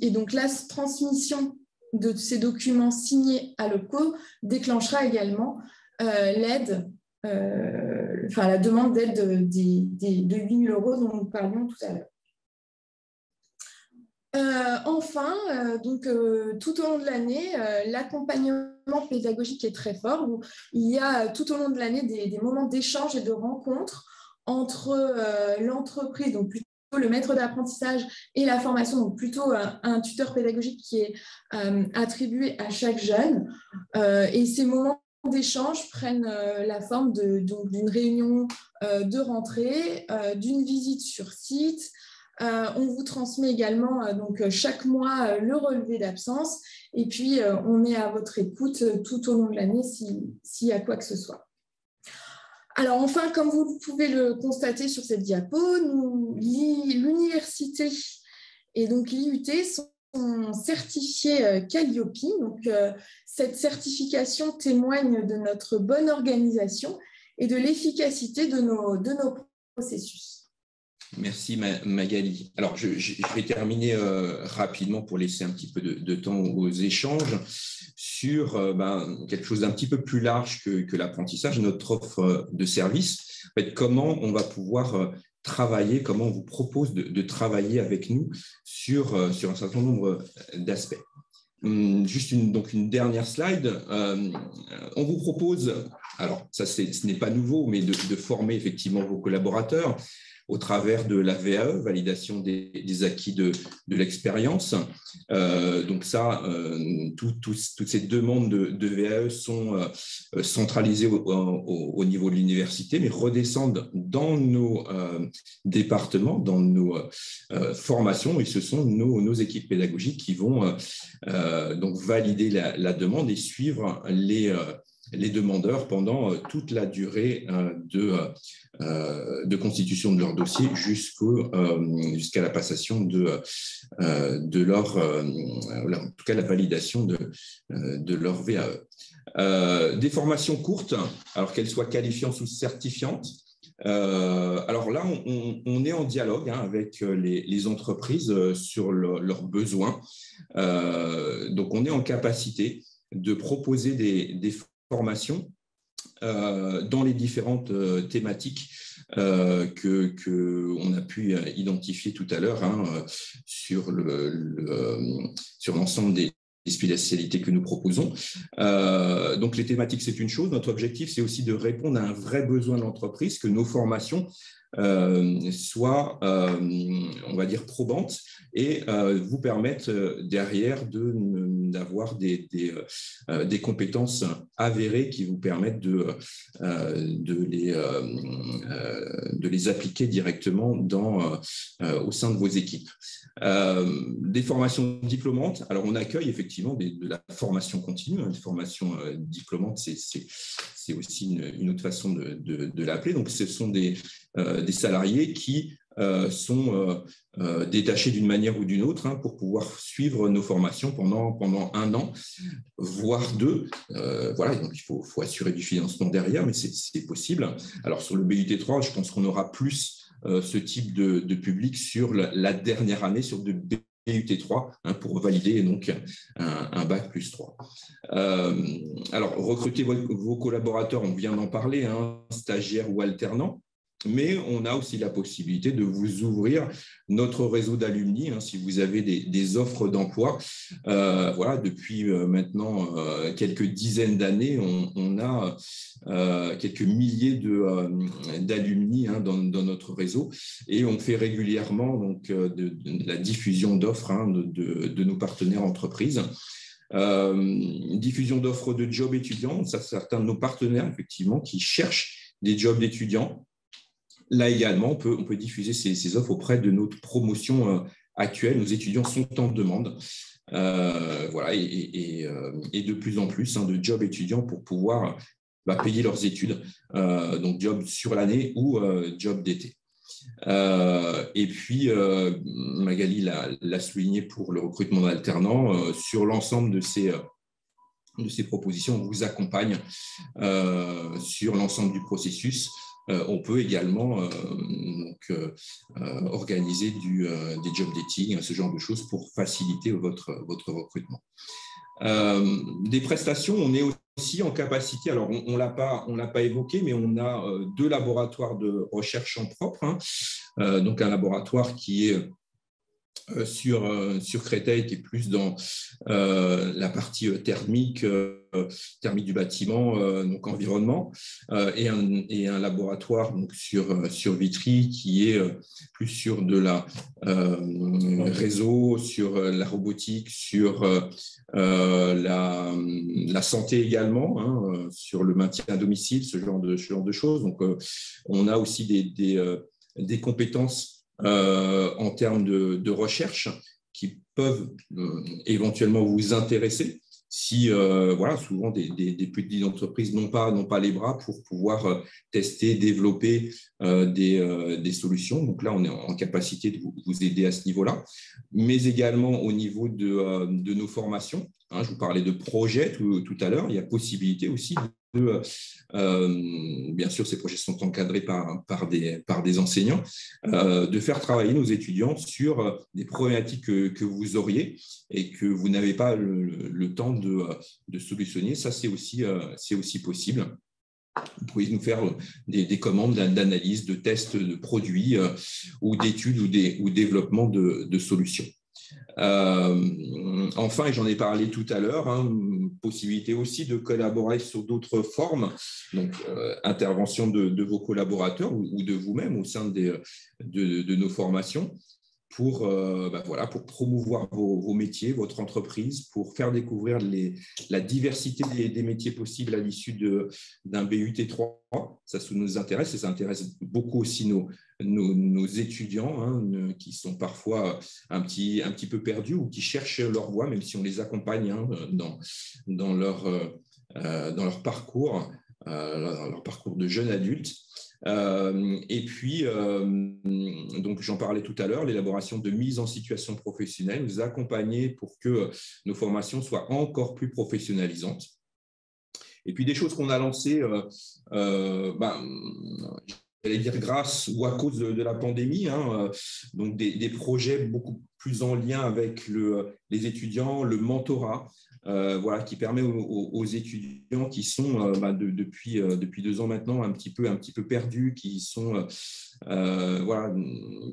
Et donc, la transmission de ces documents signés à l'OPCO déclenchera également l'aide, la demande d'aide de 8 000 € dont nous parlions tout à l'heure. Tout au long de l'année, l'accompagnement pédagogique est très fort. Il y a tout au long de l'année des moments d'échange et de rencontres entre l'entreprise, donc plutôt le maître d'apprentissage et la formation, donc plutôt un tuteur pédagogique qui est attribué à chaque jeune. Et ces moments d'échange prennent la forme d'une réunion de rentrée, d'une visite sur site. On vous transmet également chaque mois le relevé d'absence et puis on est à votre écoute tout au long de l'année s'il y a quoi que ce soit. Alors enfin, comme vous pouvez le constater sur cette diapo, l'université et donc l'IUT sont certifiés Calliope. Cette certification témoigne de notre bonne organisation et de l'efficacité de nos processus. Merci Magali. Alors, je vais terminer rapidement pour laisser un petit peu de temps aux échanges sur quelque chose d'un petit peu plus large que l'apprentissage, notre offre de service. En fait, comment on va pouvoir travailler, comment on vous propose de travailler avec nous sur un certain nombre d'aspects. Juste une dernière slide. On vous propose, alors ça ce n'est pas nouveau, mais de former effectivement vos collaborateurs au travers de la VAE, validation des acquis de l'expérience. Donc ça, toutes ces demandes de VAE sont centralisées au niveau de l'université, mais redescendent dans nos départements, dans nos formations, et ce sont nos équipes pédagogiques qui vont donc valider la demande et suivre les demandeurs pendant toute la durée de constitution de leur dossier jusqu'à la passation de leur, en tout cas la validation de leur VAE. Des formations courtes, alors qu'elles soient qualifiantes ou certifiantes. Alors là, on est en dialogue avec les entreprises sur leurs besoins. Donc, on est en capacité de proposer des formations dans les différentes thématiques qu'on a pu identifier tout à l'heure sur l'ensemble des spécialités que nous proposons. Donc, les thématiques, c'est une chose. Notre objectif, c'est aussi de répondre à un vrai besoin de l'entreprise, que nos formations soient, on va dire, probantes et vous permettent derrière d'avoir des compétences avérées qui vous permettent de les appliquer directement au sein de vos équipes. Des formations diplômantes. Alors, on accueille effectivement de la formation continue. Des formations diplômantes, c'est aussi une autre façon de l'appeler. Donc, ce sont des salariés qui sont détachés d'une manière ou d'une autre pour pouvoir suivre nos formations pendant 1 an, voire 2. Voilà, donc il faut assurer du financement derrière, mais c'est possible. Alors, sur le BUT3, je pense qu'on aura plus ce type de public sur la dernière année, sur de BUT3, pour valider donc un bac plus 3. Alors, recruter vos collaborateurs, on vient d'en parler, stagiaires ou alternants. Mais on a aussi la possibilité de vous ouvrir notre réseau d'alumni si vous avez des offres d'emploi. Voilà, depuis maintenant quelques dizaines d'années, on a quelques milliers d'alumni dans notre réseau et on fait régulièrement donc, de la diffusion d'offres de nos partenaires entreprises. Diffusion d'offres de jobs étudiants, ça, certains de nos partenaires effectivement qui cherchent des jobs d'étudiants. Là également, on peut diffuser ces offres auprès de notre promotion actuelle. Nos étudiants sont en demande. Voilà, et de plus en plus de jobs étudiants pour pouvoir payer leurs études, donc job sur l'année ou job d'été. Et puis, Magali l'a souligné pour le recrutement d'alternants, sur l'ensemble de ces propositions, on vous accompagne sur l'ensemble du processus. On peut également organiser des job dating, ce genre de choses pour faciliter votre recrutement. Des prestations, on est aussi en capacité, alors on l'a pas évoqué, mais on a 2 laboratoires de recherche en propre, donc un laboratoire qui est sur Créteil, qui est plus dans la partie thermique du bâtiment, donc environnement, et un laboratoire donc sur Vitry qui est plus sur de la réseau, sur la robotique, sur la santé également, hein, sur le maintien à domicile, ce genre de choses. Donc, on a aussi des compétences en termes de recherche qui peuvent éventuellement vous intéresser si, voilà, souvent des petites entreprises n'ont pas les bras pour pouvoir tester, développer des solutions. Donc là, on est en capacité de vous aider à ce niveau-là, mais également au niveau de nos formations. Hein, je vous parlais de projets tout à l'heure. Il y a possibilité aussi bien sûr, ces projets sont encadrés par des enseignants, de faire travailler nos étudiants sur des problématiques que vous auriez et que vous n'avez pas le temps de solutionner. Ça, c'est aussi possible. Vous pouvez nous faire des commandes d'analyse, de tests de produits ou d'études ou développement de solutions. Enfin, et j'en ai parlé tout à l'heure, hein, possibilité aussi de collaborer sur d'autres formes, donc intervention de vos collaborateurs ou de vous-même au sein de nos formations pour promouvoir vos métiers, votre entreprise, pour faire découvrir la diversité des métiers possibles à l'issue d'un BUT 3. Ça nous intéresse et ça intéresse beaucoup aussi nos étudiants, hein, qui sont parfois un petit peu perdus ou qui cherchent leur voie, même si on les accompagne, hein, dans leur parcours, leur parcours de jeunes adultes. Et puis, donc j'en parlais tout à l'heure, l'élaboration de mise en situation professionnelle, nous accompagner pour que nos formations soient encore plus professionnalisantes. Et puis des choses qu'on a lancées, j'allais dire grâce ou à cause de la pandémie, hein, donc des projets beaucoup plus en lien avec les étudiants, le mentorat, voilà, qui permet aux étudiants qui sont depuis 2 ans maintenant un petit peu perdus, qui sont voilà,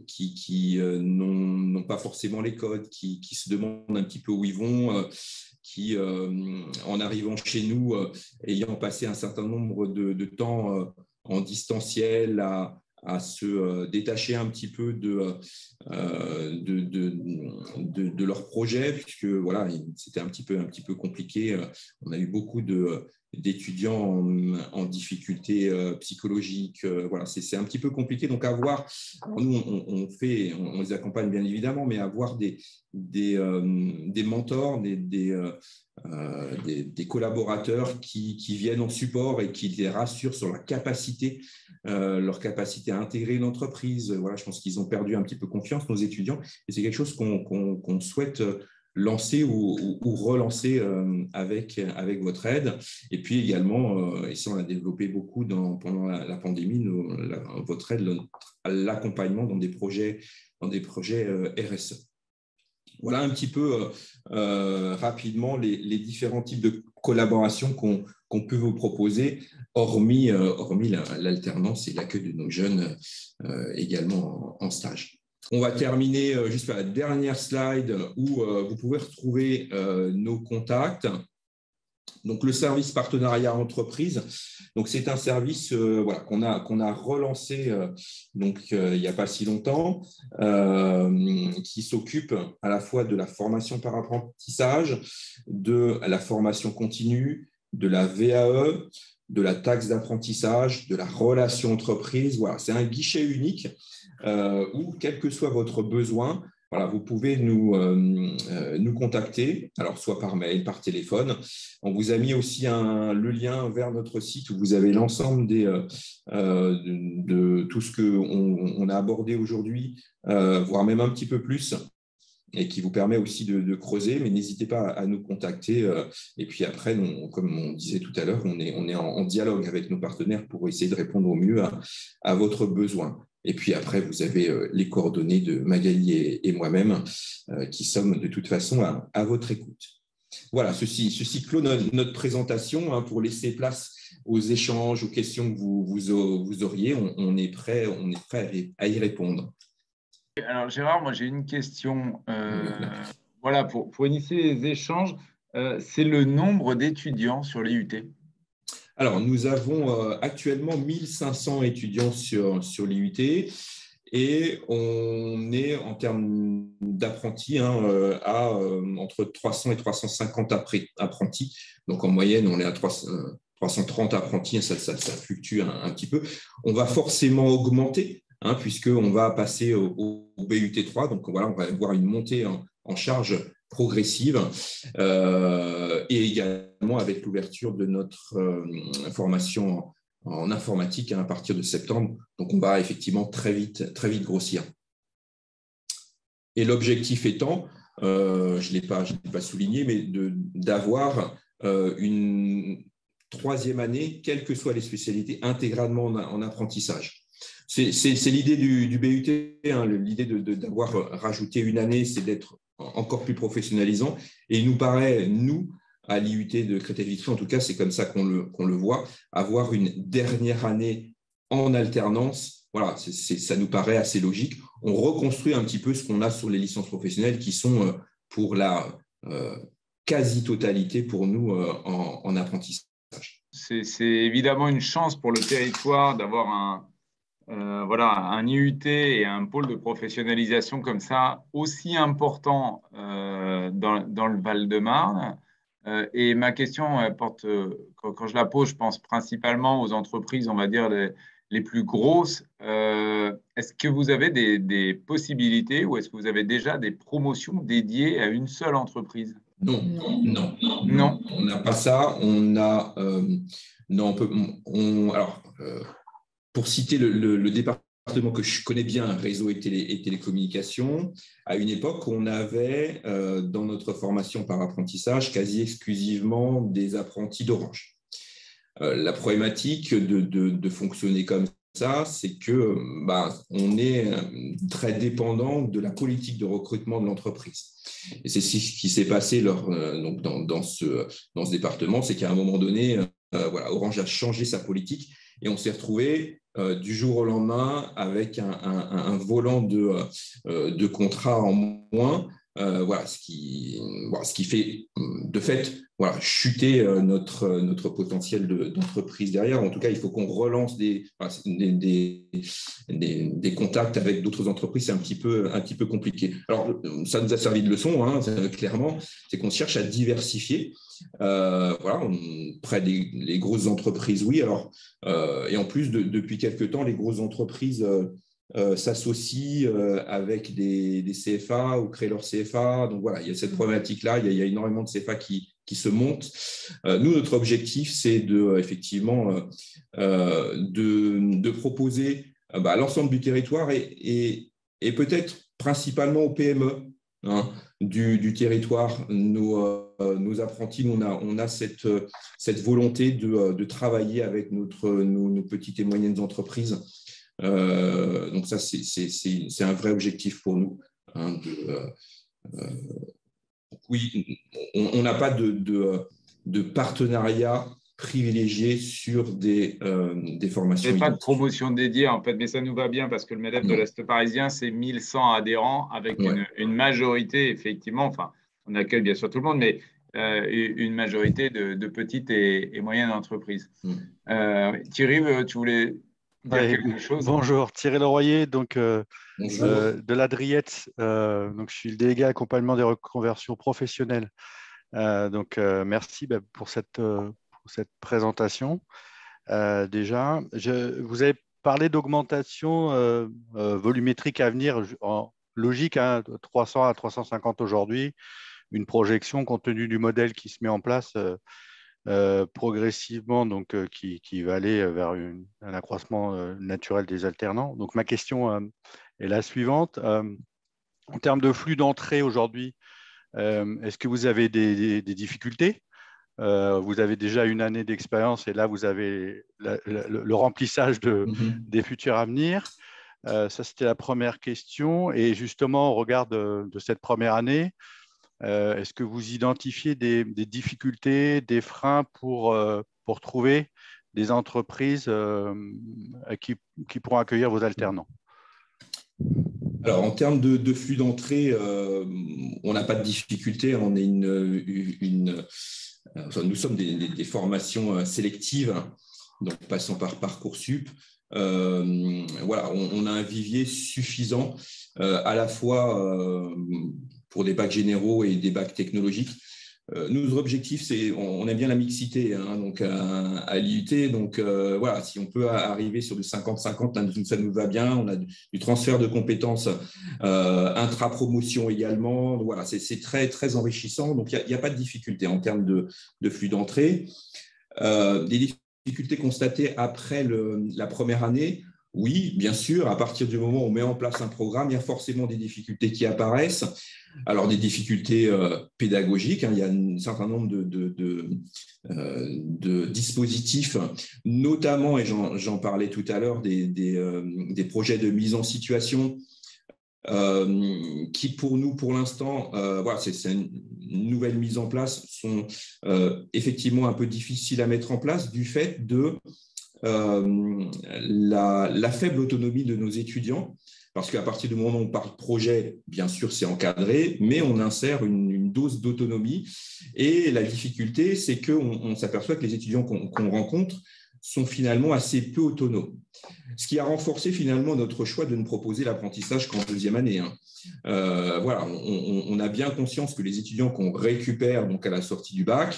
qui n'ont pas forcément les codes, qui se demandent un petit peu où ils vont, qui en arrivant chez nous, ayant passé un certain nombre de temps en distanciel, à se détacher un petit peu de leur projet, puisque voilà, c'était un petit peu compliqué. On a eu beaucoup d'étudiants en difficulté psychologique. Voilà, c'est un petit peu compliqué. Donc, nous, on les accompagne bien évidemment, mais avoir des mentors, des collaborateurs qui viennent en support et qui les rassurent sur leur capacité à intégrer l'entreprise. Voilà, je pense qu'ils ont perdu un petit peu confiance, nos étudiants, et c'est quelque chose qu'on souhaite lancer ou relancer avec votre aide. Et puis également, ici on l'a développé beaucoup pendant la pandémie, votre aide, l'accompagnement dans des projets RSE. Voilà un petit peu rapidement les différents types de collaborations qu'on peut vous proposer, hormis l'alternance et l'accueil de nos jeunes également en stage. On va terminer juste par la dernière slide où vous pouvez retrouver nos contacts. Donc, le service partenariat entreprise, donc c'est un service voilà, qu'on a relancé il n'y a pas si longtemps, qui s'occupe à la fois de la formation par apprentissage, de la formation continue, de la VAE, de la taxe d'apprentissage, de la relation entreprise. Voilà, c'est un guichet unique où, quel que soit votre besoin, voilà, vous pouvez nous contacter, alors soit par mail, par téléphone. On vous a mis aussi le lien vers notre site où vous avez l'ensemble de tout ce qu'on a abordé aujourd'hui, voire même un petit peu plus, et qui vous permet aussi de creuser, mais n'hésitez pas à nous contacter. Et puis après, comme on disait tout à l'heure, on est en dialogue avec nos partenaires pour essayer de répondre au mieux à votre besoin. Et puis après, vous avez les coordonnées de Magali et moi-même qui sommes de toute façon à votre écoute. Voilà, ceci clôt notre présentation, hein, pour laisser place aux échanges, aux questions que vous auriez. On est prêt à y répondre. Alors Gérard, moi j'ai une question. Voilà, pour initier les échanges, c'est le nombre d'étudiants sur l'IUT. Alors, nous avons actuellement 1500 étudiants sur l'IUT et on est en termes d'apprentis à entre 300 et 350 apprentis. Donc, en moyenne, on est à 330 apprentis, ça fluctue un petit peu. On va forcément augmenter puisqu'on va passer au BUT3. Donc, voilà, on va avoir une montée en charge progressive et également avec l'ouverture de notre formation en informatique à partir de septembre. Donc, on va effectivement très vite grossir. Et l'objectif étant, je ne l'ai pas souligné, mais d'avoir une troisième année, quelles que soient les spécialités, intégralement en apprentissage. C'est l'idée du BUT. L'idée d'avoir rajouté une année, c'est d'être encore plus professionnalisant. Et il nous paraît, nous, à l'IUT de Créteil-Vitry, en tout cas, c'est comme ça qu'on le voit, avoir une dernière année en alternance. Voilà, ça nous paraît assez logique. On reconstruit un petit peu ce qu'on a sur les licences professionnelles qui sont pour la quasi-totalité pour nous en apprentissage. C'est évidemment une chance pour le territoire d'avoir un IUT et un pôle de professionnalisation comme ça, aussi important dans le Val-de-Marne. Et ma question porte, quand je la pose, je pense principalement aux entreprises, on va dire, les plus grosses. Est-ce que vous avez des possibilités ou est-ce que vous avez déjà des promotions dédiées à une seule entreprise? Non. On n'a pas ça. On a, pour citer le département que je connais bien, réseau et télécommunications, à une époque, on avait dans notre formation par apprentissage quasi exclusivement des apprentis d'Orange. La problématique de fonctionner comme ça, c'est que on est très dépendant de la politique de recrutement de l'entreprise. Et c'est ce qui s'est passé donc dans ce département, c'est qu'à un moment donné, Orange a changé sa politique et on s'est retrouvé du jour au lendemain avec un volant de contrats en moins. Ce qui fait de fait chuter notre potentiel d'entreprise derrière. En tout cas, il faut qu'on relance des contacts avec d'autres entreprises. C'est un petit peu compliqué. Alors, ça nous a servi de leçon, clairement, c'est qu'on cherche à diversifier. Près des grosses entreprises, oui. Alors, et en plus, depuis quelques temps, les grosses entreprises s'associent avec des CFA ou créent leur CFA. Donc voilà, il y a cette problématique-là. Il y a énormément de CFA qui se montent. Nous, notre objectif, c'est effectivement de proposer à l'ensemble du territoire et peut-être principalement aux PME du territoire. Nos apprentis, on a cette volonté de travailler avec nos petites et moyennes entreprises. Donc ça, c'est un vrai objectif pour nous. Oui, on n'a pas de partenariat privilégié sur des formations. Il n'y a pas de promotion dédiée, en fait, mais ça nous va bien parce que le MEDEF de l'Est parisien, c'est 1100 adhérents avec une majorité, effectivement, enfin, on accueille bien sûr tout le monde, mais une majorité de petites et moyennes entreprises. Thierry, tu voulais dire quelque chose? Bonjour, Thierry Leroyer, donc de la Driette. Donc, je suis le délégué accompagnement des reconversions professionnelles. Merci pour cette présentation. Déjà, vous avez parlé d'augmentation volumétrique à venir, en logique, 300 à 350 aujourd'hui, une projection compte tenu du modèle qui se met en place progressivement, donc qui va aller vers un accroissement naturel des alternants. Donc ma question est la suivante. En termes de flux d'entrée aujourd'hui, est-ce que vous avez des difficultés? Vous avez déjà une année d'expérience et là, vous avez le remplissage des futurs à venir. Ça, c'était la première question. Et justement, au regard de cette première année, est-ce que vous identifiez des difficultés, des freins pour trouver des entreprises qui pourront accueillir vos alternants? Alors, en termes de flux d'entrée, on n'a pas de difficulté. On est nous sommes des formations sélectives, donc passant par Parcoursup. Voilà, on a un vivier suffisant à la fois pour des bacs généraux et des bacs technologiques. Nos objectifs, on aime bien la mixité, hein, donc à l'IUT. Donc voilà, si on peut arriver sur du 50-50, ça nous va bien. On a du transfert de compétences intra-promotion également. Donc, voilà, c'est très, très enrichissant. Donc il n'y a pas de difficulté en termes de flux d'entrée. Des difficultés constatées après la première année. Oui, bien sûr, à partir du moment où on met en place un programme, il y a forcément des difficultés qui apparaissent. Alors, des difficultés pédagogiques, hein, il y a un certain nombre de dispositifs, notamment, et j'en parlais tout à l'heure, des projets de mise en situation qui, pour nous, pour l'instant, voilà, c'est une nouvelle mise en place, sont effectivement un peu difficiles à mettre en place du fait de la faible autonomie de nos étudiants, parce qu'à partir du moment où on parle projet, bien sûr, c'est encadré, mais on insère une dose d'autonomie. Et la difficulté, c'est qu'on s'aperçoit que les étudiants qu'on rencontre sont finalement assez peu autonomes. Ce qui a renforcé finalement notre choix de ne proposer l'apprentissage qu'en deuxième année. Hein. Voilà, on a bien conscience que les étudiants qu'on récupère donc à la sortie du bac,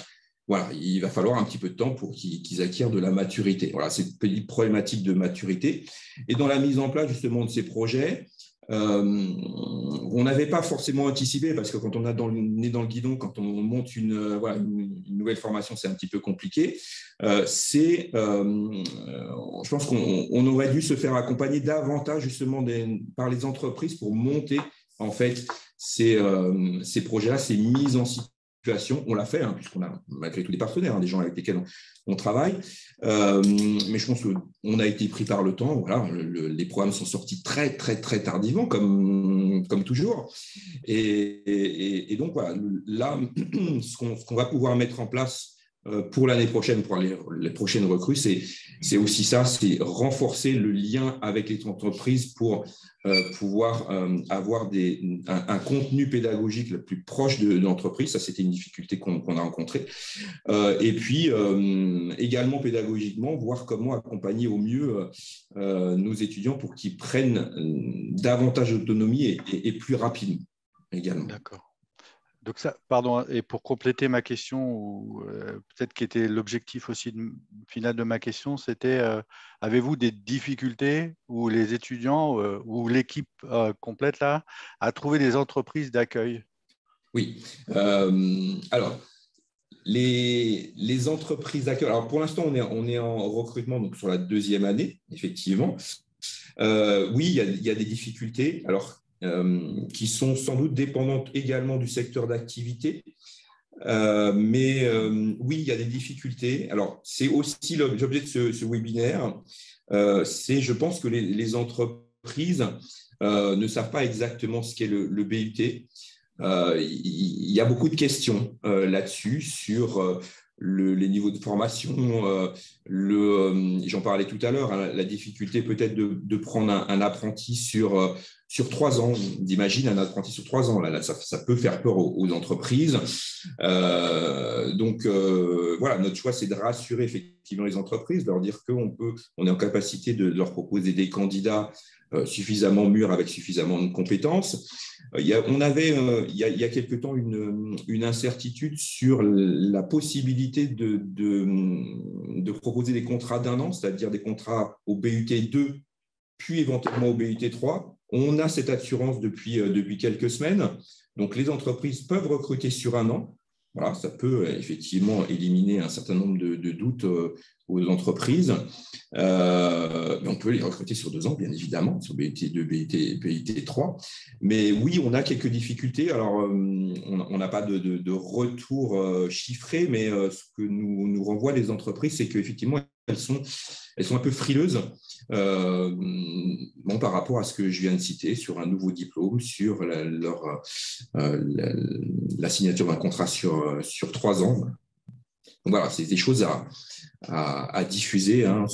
voilà, il va falloir un petit peu de temps pour qu'ils acquièrent de la maturité. Voilà, c'est une petite problématique de maturité. Et dans la mise en place justement de ces projets, on n'avait pas forcément anticipé, parce que quand on a le nez dans le guidon, quand on monte une nouvelle formation, c'est un petit peu compliqué. Je pense qu'on aurait dû se faire accompagner davantage justement par les entreprises pour monter en fait ces projets-là, ces mises en situation. On l'a fait, hein, puisqu'on a malgré tout des partenaires, hein, des gens avec lesquels on travaille. Mais je pense qu'on a été pris par le temps. Voilà, les programmes sont sortis très, très, très tardivement, comme toujours. Et donc, voilà, là, ce qu'on va pouvoir mettre en place pour l'année prochaine, pour les prochaines recrues, c'est aussi ça, c'est renforcer le lien avec les entreprises pour pouvoir avoir un contenu pédagogique le plus proche de l'entreprise. Ça, c'était une difficulté qu'on a rencontrée. Et puis, également pédagogiquement, voir comment accompagner au mieux nos étudiants pour qu'ils prennent davantage d'autonomie et plus rapidement également. D'accord. Donc ça, pardon, et pour compléter ma question, ou peut-être qui était l'objectif aussi final de ma question, c'était avez-vous des difficultés où les étudiants ou l'équipe complète là a trouvé des entreprises d'accueil? Oui. Alors, les entreprises d'accueil. Alors pour l'instant, on est en recrutement donc sur la deuxième année, effectivement. Oui, il y a des difficultés. Alors qui sont sans doute dépendantes également du secteur d'activité. Mais oui, il y a des difficultés. Alors, c'est aussi l'objet de ce webinaire. Je pense que les entreprises ne savent pas exactement ce qu'est le BUT. Il y a beaucoup de questions là-dessus sur les niveaux de formation. J'en parlais tout à l'heure, hein, la difficulté peut-être de prendre un apprenti sur 3 ans. D'imagine un apprenti sur 3 ans. Là, ça peut faire peur aux entreprises. Donc, voilà, notre choix, c'est de rassurer effectivement les entreprises, de leur dire qu'on est en capacité de leur proposer des candidats suffisamment mûrs avec suffisamment de compétences. On avait, il y a quelque temps, une incertitude sur la possibilité de proposer des contrats d'1 an, c'est-à-dire des contrats au BUT 2, puis éventuellement au BUT 3. On a cette assurance depuis quelques semaines. Donc, les entreprises peuvent recruter sur 1 an. Voilà, ça peut effectivement éliminer un certain nombre de doutes aux entreprises. Mais on peut les recruter sur 2 ans, bien évidemment, sur BUT 2, BUT 3. Mais oui, on a quelques difficultés. Alors, on n'a pas de retour chiffré, mais ce que nous renvoient les entreprises, c'est qu'effectivement, elles sont un peu frileuses par rapport à ce que je viens de citer sur un nouveau diplôme, sur la signature d'un contrat sur 3 ans. Donc voilà, c'est des choses à diffuser hein,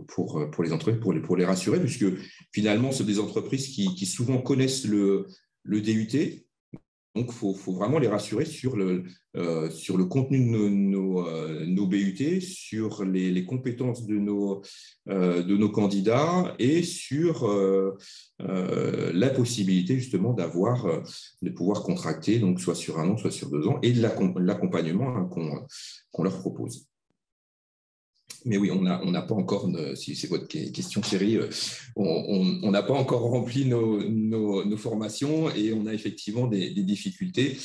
pour les entreprises, pour les rassurer, puisque finalement, c'est des entreprises qui souvent connaissent le DUT. Donc, il faut vraiment les rassurer sur le contenu de nos BUT, sur les compétences de nos candidats et sur la possibilité justement de pouvoir contracter, donc soit sur 1 an, soit sur 2 ans, et de l'accompagnement hein, qu'on leur propose. Mais oui, on n'a pas encore, si c'est votre question, Thierry, on n'a pas encore rempli nos formations et on a effectivement des difficultés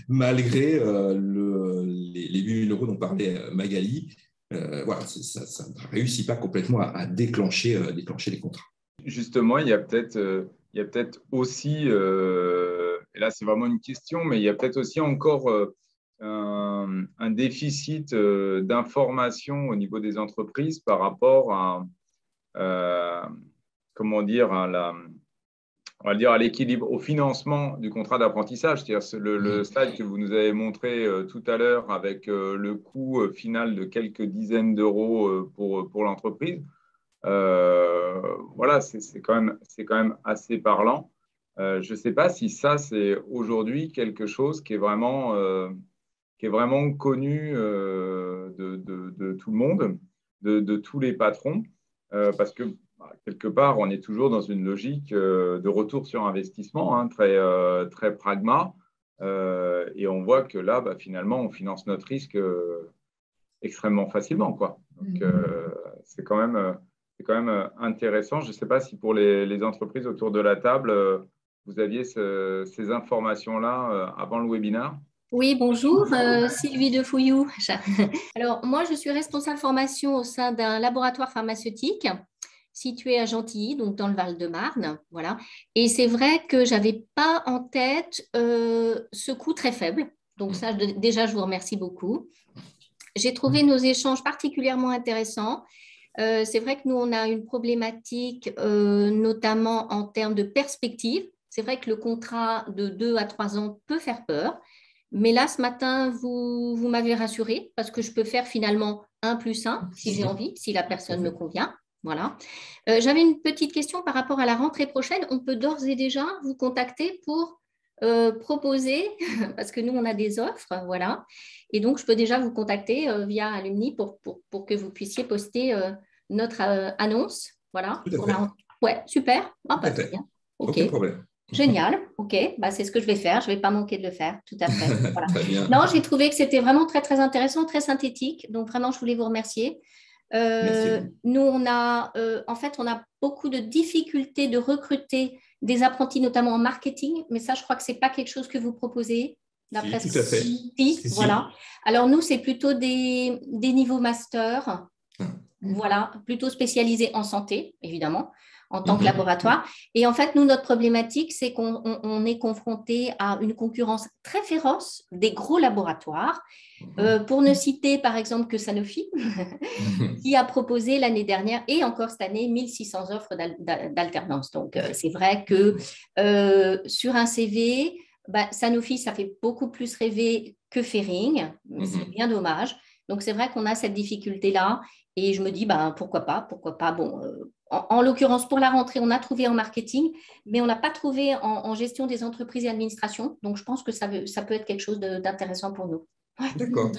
malgré les 8 000 € dont parlait Magali. Voilà, ça ne réussit pas complètement à déclencher les contrats. Justement, il y a peut-être aussi, et là c'est vraiment une question, mais il y a peut-être aussi encore un déficit d'information au niveau des entreprises par rapport à comment dire, on va dire à l'équilibre, au financement du contrat d'apprentissage. C'est-à-dire le slide que vous nous avez montré tout à l'heure avec le coût final de quelques dizaines d'euros pour l'entreprise. Voilà, c'est quand même assez parlant. Je ne sais pas si ça, c'est aujourd'hui quelque chose qui est vraiment connu de tout le monde, de tous les patrons, parce que quelque part, on est toujours dans une logique de retour sur investissement, hein, très pragma, et on voit que là, finalement, on finance notre risque extrêmement facilement, quoi. Donc, c'est quand même intéressant. Je ne sais pas si pour les entreprises autour de la table, vous aviez ces informations-là avant le webinaire. Oui, bonjour, Sylvie de Fouillou. Alors, moi, je suis responsable formation au sein d'un laboratoire pharmaceutique situé à Gentilly, donc dans le Val-de-Marne. Voilà. Et c'est vrai que je n'avais pas en tête ce coût très faible. Donc ça, déjà, je vous remercie beaucoup. J'ai trouvé nos échanges particulièrement intéressants. C'est vrai que nous, on a une problématique, notamment en termes de perspective. C'est vrai que le contrat de 2 à 3 ans peut faire peur. Mais là, ce matin, vous m'avez rassurée parce que je peux faire finalement 1+1 si j'ai envie, si la personne me convient. Voilà. J'avais une petite question par rapport à la rentrée prochaine. On peut d'ores et déjà vous contacter pour proposer, parce que nous, on a des offres, voilà. Et donc, je peux déjà vous contacter via Alumni pour que vous puissiez poster notre annonce. Voilà. Ouais, super. Ah, très bien. OK. Aucun problème. Génial, ok, c'est ce que je vais faire, je ne vais pas manquer de le faire, tout à fait. Voilà. Très bien. Non, j'ai trouvé que c'était vraiment très, très intéressant, très synthétique, donc vraiment, je voulais vous remercier. Nous, on a beaucoup de difficultés de recruter des apprentis, notamment en marketing, mais ça, je crois que ce n'est pas quelque chose que vous proposez. D'après tout à fait. Si, voilà. Alors, nous, c'est plutôt des niveaux master, voilà, plutôt spécialisés en santé, évidemment, en tant que laboratoire. Et en fait, nous, notre problématique, c'est qu'on est confronté à une concurrence très féroce des gros laboratoires. Pour ne citer, par exemple, que Sanofi, qui a proposé l'année dernière et encore cette année 1600 offres d'alternance. Donc, c'est vrai que sur un CV, Sanofi, ça fait beaucoup plus rêver que Ferring. C'est bien dommage. Donc, c'est vrai qu'on a cette difficulté-là. Et je me dis, pourquoi pas. Bon, en l'occurrence, pour la rentrée, on a trouvé en marketing, mais on n'a pas trouvé en gestion des entreprises et administration. Donc, je pense que ça peut être quelque chose d'intéressant pour nous. Ouais. D'accord.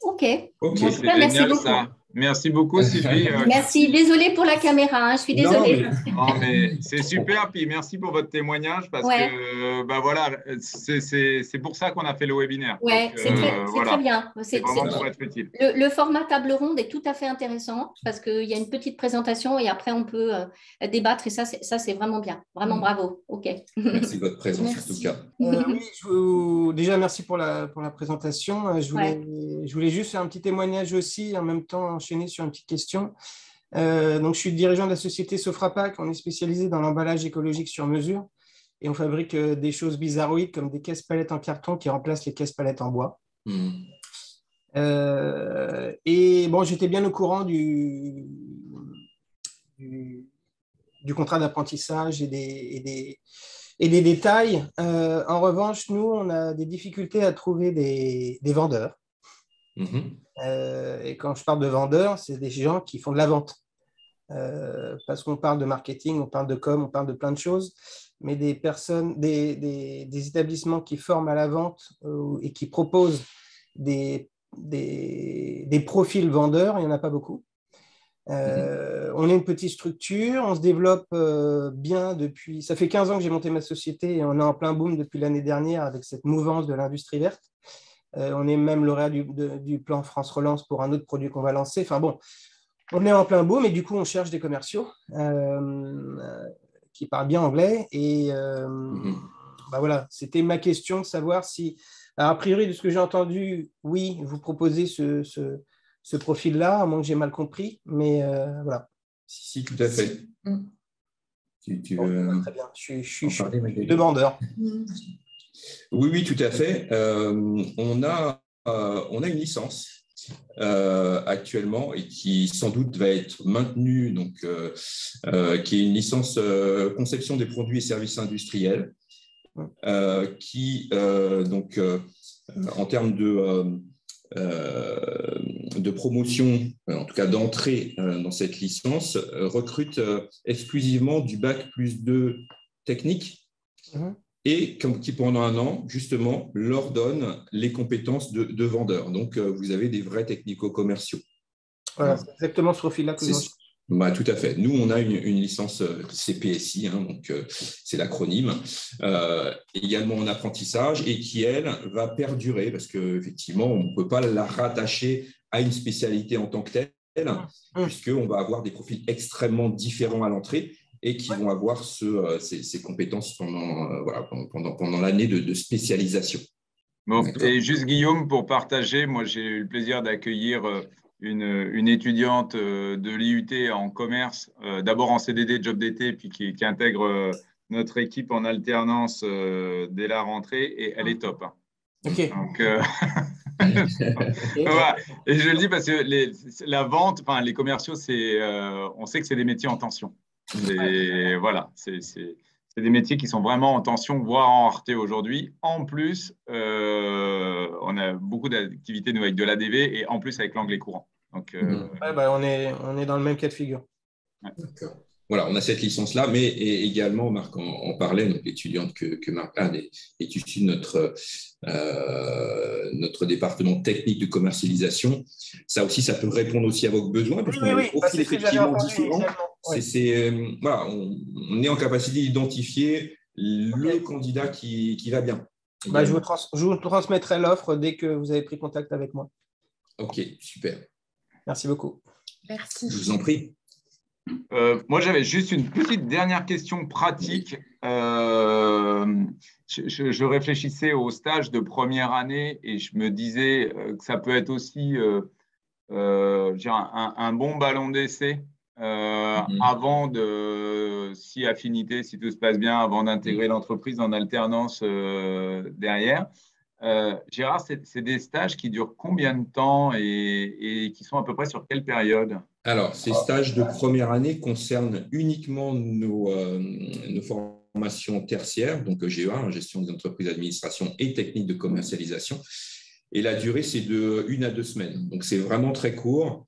OK. C'est génial, ça. Merci beaucoup, Sylvie. Merci. Désolée pour la caméra. Je suis désolée. Non, mais c'est super. Puis merci pour votre témoignage parce que voilà, c'est pour ça qu'on a fait le webinaire. Oui, c'est très bien. C'est vraiment pour être utile. Le format table ronde est tout à fait intéressant parce qu'il y a une petite présentation et après on peut débattre et ça c'est vraiment bien. Vraiment bravo. OK. Merci de votre présence en tout cas. Oui, déjà merci pour la présentation. Je voulais juste faire un petit témoignage aussi en même temps enchaîner sur une petite question. Donc, je suis le dirigeant de la société Sofrapac. On est spécialisé dans l'emballage écologique sur mesure et on fabrique des choses bizarroïdes comme des caisses palettes en carton qui remplacent les caisses palettes en bois. Et bon, j'étais bien au courant du contrat d'apprentissage et des détails. En revanche, nous, on a des difficultés à trouver des vendeurs. Et quand je parle de vendeurs, c'est des gens qui font de la vente. Parce qu'on parle de marketing, on parle de com, on parle de plein de choses, mais des personnes, des établissements qui forment à la vente et qui proposent des profils vendeurs, il n'y en a pas beaucoup. On est une petite structure, on se développe bien depuis… Ça fait 15 ans que j'ai monté ma société et on est en plein boom depuis l'année dernière avec cette mouvance de l'industrie verte. On est même lauréat du plan France Relance pour un autre produit qu'on va lancer. Enfin bon, on est en plein boom et du coup, on cherche des commerciaux qui parlent bien anglais. Et voilà, c'était ma question de savoir si… Alors, a priori, de ce que j'ai entendu, oui, vous proposez ce profil-là, à moins que j'ai mal compris, mais voilà. Si, tout à fait. Tu veux très bien, je suis demandeur. Oui, tout à fait. On a une licence actuellement et qui sans doute va être maintenue, donc, qui est une licence conception des produits et services industriels, qui, en termes de promotion, en tout cas d'entrée dans cette licence, recrute exclusivement du bac+2 technique et qui pendant un an, justement, leur donne les compétences de vendeur. Donc, vous avez des vrais technico-commerciaux. Voilà, c'est exactement ce profil-là que nous… Tout à fait. Nous, on a une licence CPSI, donc c'est l'acronyme, également en apprentissage et qui, elle, va perdurer parce qu'effectivement, on ne peut pas la rattacher à une spécialité en tant que telle, puisqu'on va avoir des profils extrêmement différents à l'entrée et qui vont avoir ces compétences pendant l'année de spécialisation. Bon, et juste Guillaume, pour partager, moi j'ai eu le plaisir d'accueillir une étudiante de l'IUT en commerce, d'abord en CDD, job d'été, puis qui intègre notre équipe en alternance dès la rentrée, et elle est top. Ok. Donc, voilà. Et je le dis parce que la vente, enfin les commerciaux, on sait que c'est des métiers en tension. Voilà, c'est des métiers qui sont vraiment en tension, voire en rareté aujourd'hui. En plus, on a beaucoup d'activités nous avec de l'ADV et en plus avec l'anglais courant. Donc, on est dans le même cas de figure. Ouais. Voilà, on a cette licence-là, mais également, Marc en parlait, donc l'étudiante que Marc a est issue de notre département technique de commercialisation. Ça aussi, ça peut répondre aussi à vos besoins, parce qu'on a des profils effectivement différents. Voilà, on est en capacité d'identifier le candidat qui va bien. Je vous transmettrai l'offre dès que vous avez pris contact avec moi. Ok, super. Merci beaucoup. Merci. Je vous en prie. Moi, j'avais juste une petite dernière question pratique. Je réfléchissais au stage de première année et je me disais que ça peut être aussi un bon ballon d'essai avant si affinité, si tout se passe bien, avant d'intégrer l'entreprise en alternance derrière. Gérard, c'est des stages qui durent combien de temps et qui sont à peu près sur quelle période? Alors, ces stages de première année concernent uniquement nos formations tertiaires, donc GEA, gestion des entreprises, administration et technique de commercialisation. Et la durée, c'est de 1 à 2 semaines. Donc, c'est vraiment très court.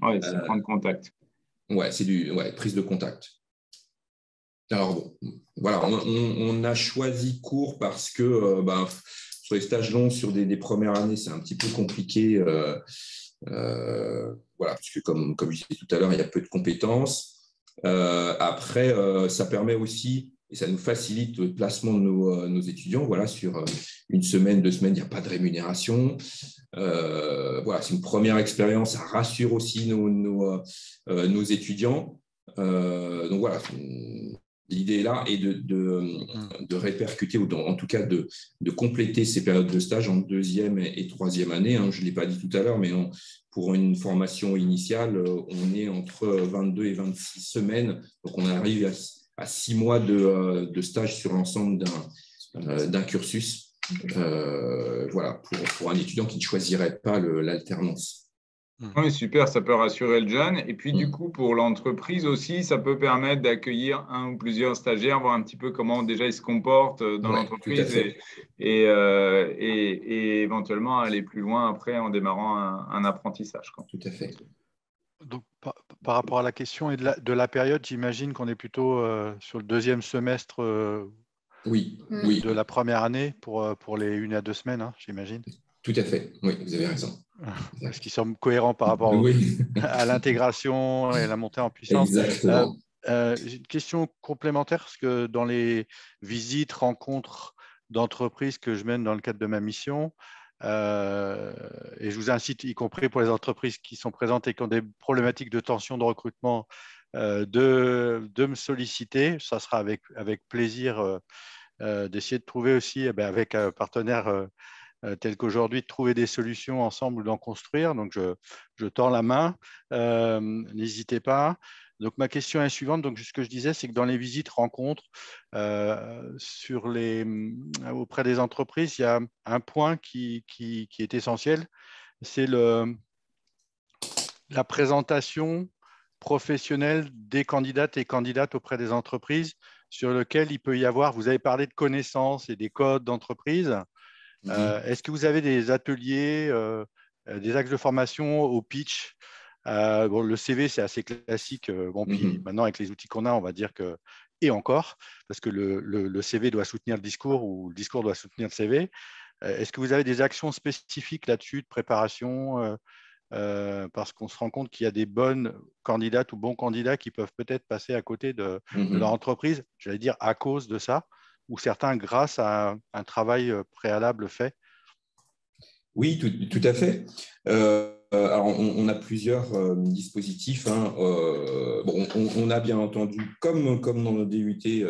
Oui, c'est prendre contact. Ouais, c'est prise de contact. Alors, bon, voilà, on a choisi court parce que sur les stages longs, sur des premières années, c'est un petit peu compliqué. Voilà, parce que comme je disais tout à l'heure, il y a peu de compétences. Après, ça permet aussi, et ça nous facilite le placement de nos étudiants. Voilà, sur 1 semaine, 2 semaines, il n'y a pas de rémunération. Voilà, c'est une première expérience, ça rassure aussi nos étudiants. Donc voilà, l'idée est là et de répercuter, ou en tout cas de compléter ces périodes de stage en 2e et 3e année. Je ne l'ai pas dit tout à l'heure, mais pour une formation initiale, on est entre 22 et 26 semaines. Donc, on arrive à 6 mois de stage sur l'ensemble d'un cursus. Voilà, pour un étudiant qui ne choisirait pas l'alternance. Oui, super, ça peut rassurer le jeune. Et puis, du coup, pour l'entreprise aussi, ça peut permettre d'accueillir un ou plusieurs stagiaires, voir un petit peu comment déjà ils se comportent dans l'entreprise et éventuellement aller plus loin après en démarrant un apprentissage, quoi. Tout à fait. Donc, par rapport à la question et de la période, j'imagine qu'on est plutôt sur le deuxième semestre de la première année pour les 1 à 2 semaines, hein, j'imagine. Tout à fait, oui, vous avez raison. Ce qui semble cohérent par rapport à l'intégration et la montée en puissance. Exactement. J'ai une question complémentaire, parce que dans les visites, rencontres d'entreprises que je mène dans le cadre de ma mission, et je vous incite, y compris pour les entreprises qui sont présentes et qui ont des problématiques de tension de recrutement, de me solliciter. Ça sera avec plaisir d'essayer de trouver aussi, avec un partenaire tel qu'aujourd'hui, de trouver des solutions ensemble ou d'en construire. Donc, je tends la main. N'hésitez pas. Donc, ma question est la suivante. Donc, ce que je disais, c'est que dans les visites, rencontres, auprès des entreprises, il y a un point qui est essentiel. C'est la présentation professionnelle des candidates et candidates auprès des entreprises, sur lequel il peut y avoir, vous avez parlé de connaissances et des codes d'entreprise. Est-ce que vous avez des ateliers, des axes de formation au pitch? Le CV, c'est assez classique. Puis maintenant, avec les outils qu'on a, on va dire que, et encore, parce que le CV doit soutenir le discours ou le discours doit soutenir le CV. Est-ce que vous avez des actions spécifiques là-dessus, de préparation parce qu'on se rend compte qu'il y a des bonnes candidates ou bons candidats qui peuvent peut-être passer à côté de leur entreprise, j'allais dire à cause de ça, ou certains grâce à un travail préalable fait? Oui, tout à fait. Alors, on a plusieurs dispositifs. On a bien entendu, comme dans nos DUT,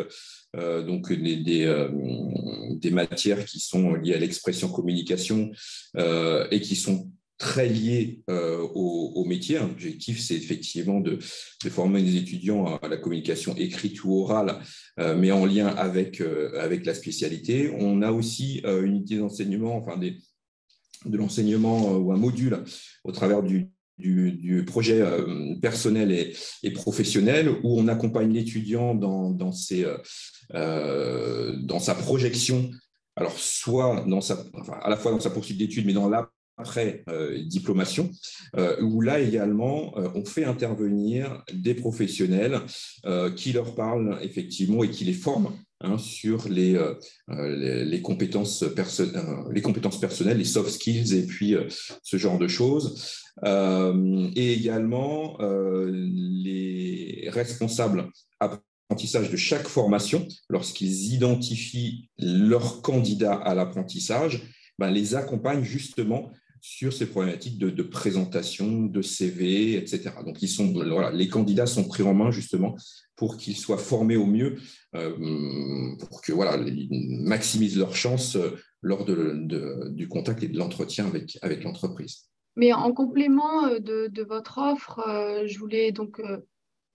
donc des matières qui sont liées à l'expression communication et qui sont très liées au métier. L'objectif, c'est effectivement de former les étudiants à la communication écrite ou orale, mais en lien avec la spécialité. On a aussi une unité d'enseignement, de l'enseignement ou un module au travers du projet personnel et professionnel, où on accompagne l'étudiant dans sa projection, alors soit à la fois dans sa poursuite d'études, mais dans l'après-diplomation, où là également, on fait intervenir des professionnels qui leur parlent effectivement et qui les forment sur les compétences personnelles, les soft skills et puis ce genre de choses. Et également, les responsables apprentissage de chaque formation, lorsqu'ils identifient leurs candidats à l'apprentissage, les accompagnent justement sur ces problématiques de présentation, de CV, etc. Donc, les candidats sont pris en main justement pour qu'ils soient formés au mieux, pour que ils maximisent leurs chances lors du contact et de l'entretien avec l'entreprise. Mais en complément de votre offre, je voulais donc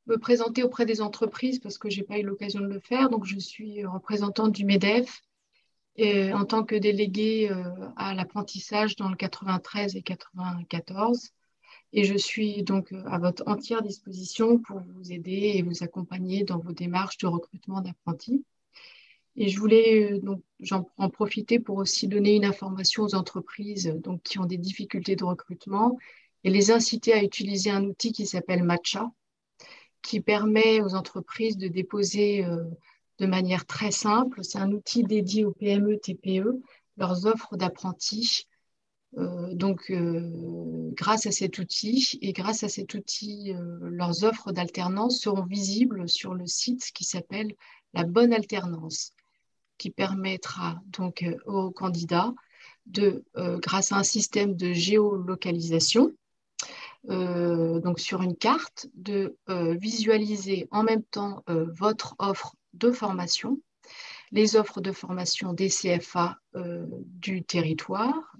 me présenter auprès des entreprises parce que je n'ai pas eu l'occasion de le faire. Donc, je suis représentante du MEDEF en tant que déléguée à l'apprentissage dans le 93 et 94. Et je suis donc à votre entière disposition pour vous aider et vous accompagner dans vos démarches de recrutement d'apprentis. Et je voulais donc en profiter pour aussi donner une information aux entreprises qui ont des difficultés de recrutement et les inciter à utiliser un outil qui s'appelle Matcha, qui permet aux entreprises de déposer de manière très simple. C'est un outil dédié aux PME, TPE, leurs offres d'apprentis. Grâce à cet outil leurs offres d'alternance seront visibles sur le site qui s'appelle La Bonne Alternance, qui permettra donc aux candidats grâce à un système de géolocalisation, donc sur une carte, de visualiser en même temps votre offre de formation, les offres de formation des CFA du territoire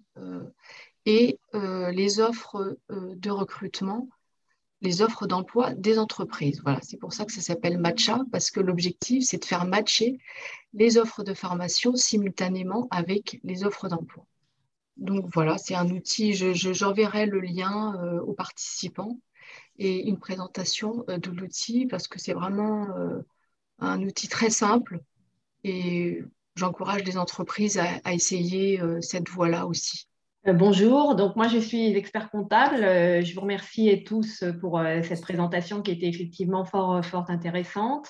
et les offres de recrutement, les offres d'emploi des entreprises. Voilà, c'est pour ça que ça s'appelle Matcha, parce que l'objectif, c'est de faire matcher les offres de formation simultanément avec les offres d'emploi. Donc voilà, c'est un outil, j'enverrai le lien aux participants et une présentation de l'outil parce que c'est vraiment un outil très simple et j'encourage les entreprises à essayer cette voie-là aussi. Bonjour, donc moi je suis expert comptable. Je vous remercie tous pour cette présentation qui était effectivement fort intéressante.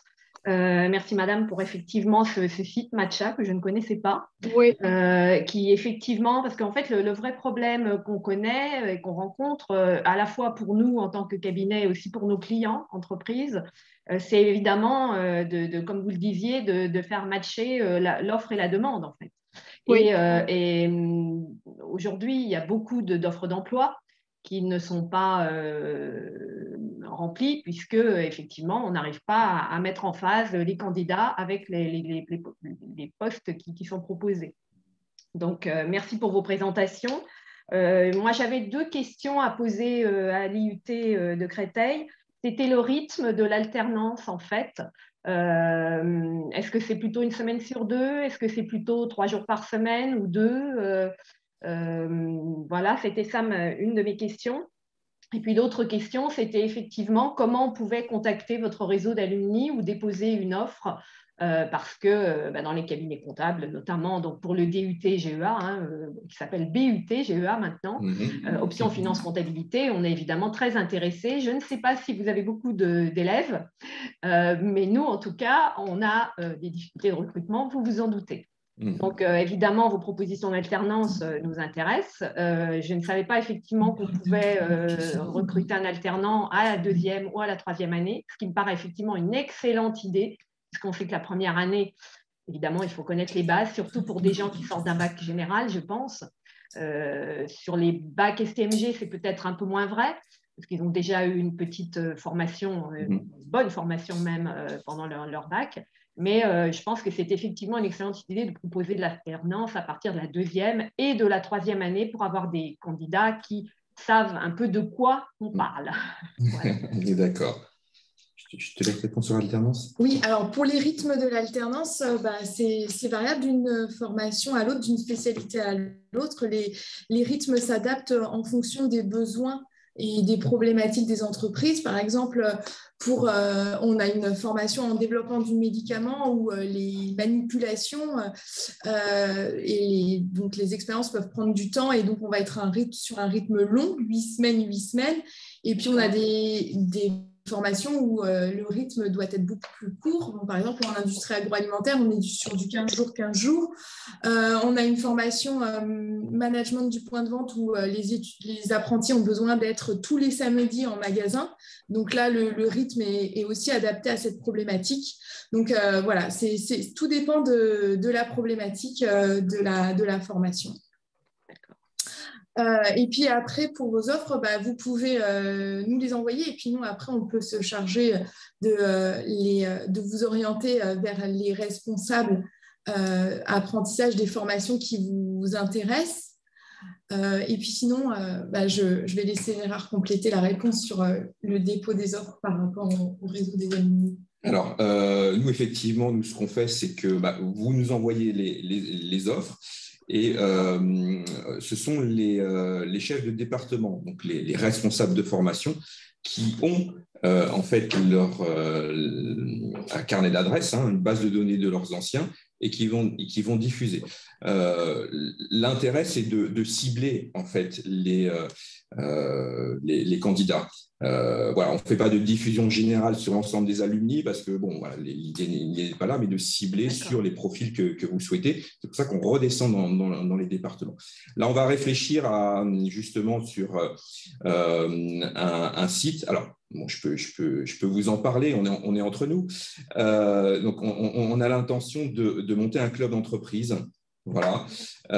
Merci Madame pour effectivement ce site Matcha que je ne connaissais pas. Oui. Qui effectivement, parce qu'en fait le vrai problème qu'on connaît et qu'on rencontre à la fois pour nous en tant que cabinet et aussi pour nos clients, entreprises, c'est évidemment, comme vous le disiez, de faire matcher l'offre et la demande en fait. Oui. Et aujourd'hui, il y a beaucoup d'offres d'emploi qui ne sont pas remplies puisque effectivement, on n'arrive pas à mettre en phase les candidats avec les postes qui sont proposés. Donc, merci pour vos présentations. Moi, j'avais 2 questions à poser à l'IUT de Créteil. C'était le rythme de l'alternance, en fait. Est-ce que c'est plutôt une semaine sur 2? Est-ce que c'est plutôt 3 jours par semaine ou 2? Voilà, c'était ça une de mes questions. Et puis l'autre question, c'était effectivement comment on pouvait contacter votre réseau d'alumni ou déposer une offre parce que dans les cabinets comptables, notamment donc pour le DUT GEA, qui s'appelle BUT GEA maintenant, option finance comptabilité, on est évidemment très intéressé. Je ne sais pas si vous avez beaucoup d'élèves, mais nous, en tout cas, on a des difficultés de recrutement, vous vous en doutez. Donc, évidemment, vos propositions d'alternance nous intéressent. Je ne savais pas effectivement qu'on pouvait recruter un alternant à la 2e ou à la 3e année, ce qui me paraît effectivement une excellente idée, puisqu'on sait que la première année, évidemment, il faut connaître les bases, surtout pour des gens qui sortent d'un bac général, je pense. Sur les bacs STMG, c'est peut-être un peu moins vrai, parce qu'ils ont déjà eu une petite formation, une bonne formation même pendant leur bac. Mais je pense que c'est effectivement une excellente idée de proposer de l'alternance à partir de la 2e et de la 3e année pour avoir des candidats qui savent un peu de quoi on parle. Voilà. D'accord. Je te laisse répondre sur l'alternance. Oui, alors pour les rythmes de l'alternance, c'est variable d'une formation à l'autre, d'une spécialité à l'autre. Les rythmes s'adaptent en fonction des besoins et des problématiques des entreprises. Par exemple, on a une formation en développement du médicament où les manipulations donc les expériences peuvent prendre du temps et donc on va être sur un rythme long, 8 semaines. Et puis on a des formation où le rythme doit être beaucoup plus court. Donc, par exemple, en industrie agroalimentaire, on est sur du 15 jours. On a une formation management du point de vente où les apprentis ont besoin d'être tous les samedis en magasin. Donc là, le rythme est aussi adapté à cette problématique. Donc voilà, tout dépend de la problématique de la formation. Et puis après, pour vos offres, vous pouvez nous les envoyer et puis nous, après, on peut se charger de vous orienter vers les responsables apprentissage des formations qui vous intéressent. Et puis sinon, je vais laisser Gérard compléter la réponse sur le dépôt des offres par rapport au réseau des alumni. Alors, nous, effectivement, ce qu'on fait, c'est que vous nous envoyez les offres. Et ce sont les chefs de département, donc les responsables de formation, qui ont en fait un carnet d'adresses, une base de données de leurs anciens, et qui vont diffuser. L'intérêt, c'est de cibler en fait les candidats. Voilà, on ne fait pas de diffusion générale sur l'ensemble des alumni parce que l'idée n'est pas là, mais de cibler sur les profils que vous souhaitez. C'est pour ça qu'on redescend dans les départements. Là, on va réfléchir justement sur un site. Alors, bon, je peux vous en parler, on est entre nous. Donc, on a l'intention de monter un club d'entreprise. Voilà, et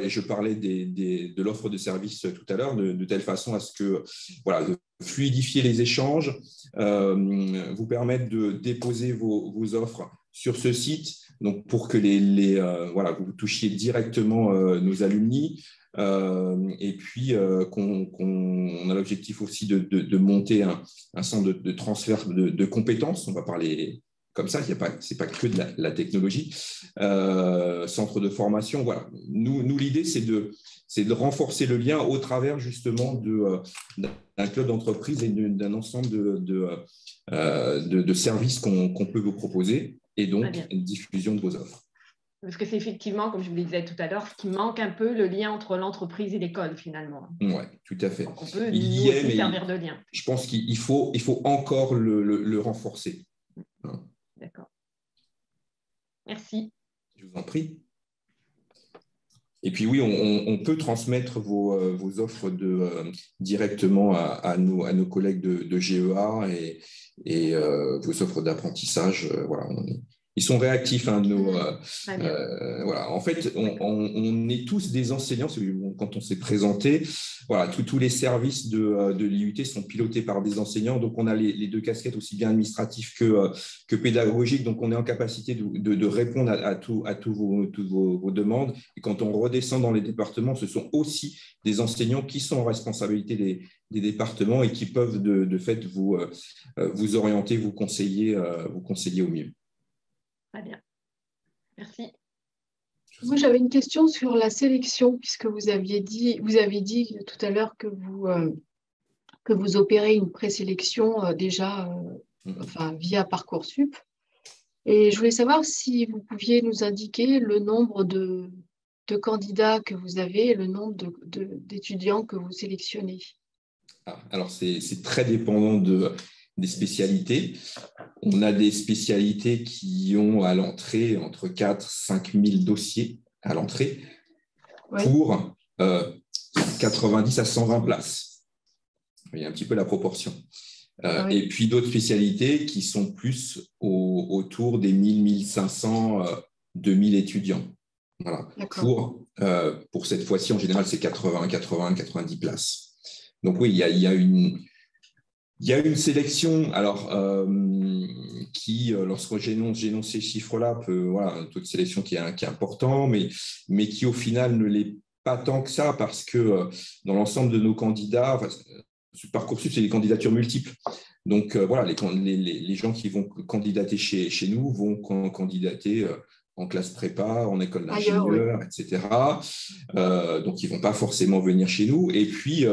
je parlais de l'offre de service tout à l'heure, de telle façon à ce que, de fluidifier les échanges, vous permettre de déposer vos offres sur ce site, donc pour que vous touchiez directement nos alumni. Et puis, on a l'objectif aussi de monter un centre de transfert de compétences. On va parler comme ça, ce n'est pas que de la technologie. Centre de formation, voilà. Nous l'idée, c'est de renforcer le lien au travers justement d'un club d'entreprise et d'un ensemble de services qu'on peut vous proposer, et donc une diffusion de vos offres. Parce que c'est effectivement, comme je vous le disais tout à l'heure, ce qui manque un peu, le lien entre l'entreprise et l'école, finalement. Oui, tout à fait. Donc on peut nous aussi servir de lien. Je pense qu'il faut encore le renforcer. D'accord. Merci. Je vous en prie. Et puis oui, on peut transmettre vos offres directement à nos collègues de GEA et vos offres d'apprentissage. Voilà, ils sont réactifs. Voilà. En fait, on est tous des enseignants. Quand on s'est présenté, voilà, tous les services de l'IUT sont pilotés par des enseignants. Donc, on a les deux casquettes, aussi bien administratives que pédagogiques. Donc, on est en capacité de répondre à toutes vos demandes. Et quand on redescend dans les départements, ce sont aussi des enseignants qui sont en responsabilité des départements et qui peuvent de fait vous orienter, vous conseiller au mieux. Très bien. Merci. Moi, j'avais une question sur la sélection, puisque vous avez dit tout à l'heure que vous opérez une présélection déjà via Parcoursup. Et je voulais savoir si vous pouviez nous indiquer le nombre de candidats que vous avez et le nombre d'étudiants que vous sélectionnez. Alors, c'est très dépendant des spécialités. On a des spécialités qui ont à l'entrée entre 4 000 et 5 000 dossiers à l'entrée pour 90 à 120 places. Il y a un petit peu la proportion. Et puis d'autres spécialités qui sont plus autour des 1 500, 2 000 étudiants. Voilà. Pour cette fois-ci, en général, c'est 80, 90 places. Donc oui, il y a une sélection, alors qui, lorsque j'énonce ces chiffres-là, un taux de sélection qui est important, mais qui au final ne l'est pas tant que ça, parce que dans l'ensemble de nos candidats, Parcoursup, c'est des candidatures multiples. Donc voilà, les gens qui vont candidater chez nous vont candidater en classe prépa, en école d'ingénieur, etc. Donc, ils ne vont pas forcément venir chez nous. Et puis,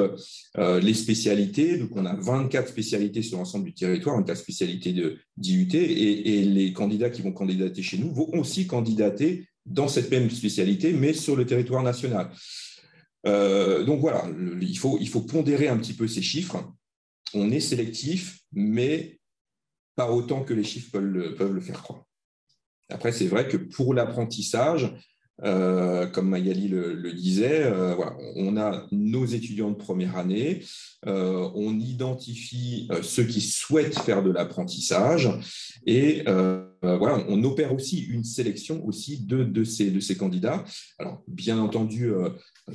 les spécialités, donc on a 24 spécialités sur l'ensemble du territoire, 24 spécialités d'IUT, et les candidats qui vont candidater chez nous vont aussi candidater dans cette même spécialité, mais sur le territoire national. Donc, voilà, il faut pondérer un petit peu ces chiffres. On est sélectif, mais pas autant que les chiffres peuvent le faire croire. Après, c'est vrai que pour l'apprentissage, comme Magali le disait, on a nos étudiants de première année, on identifie ceux qui souhaitent faire de l'apprentissage et on opère aussi une sélection aussi de ces candidats. Alors, bien entendu,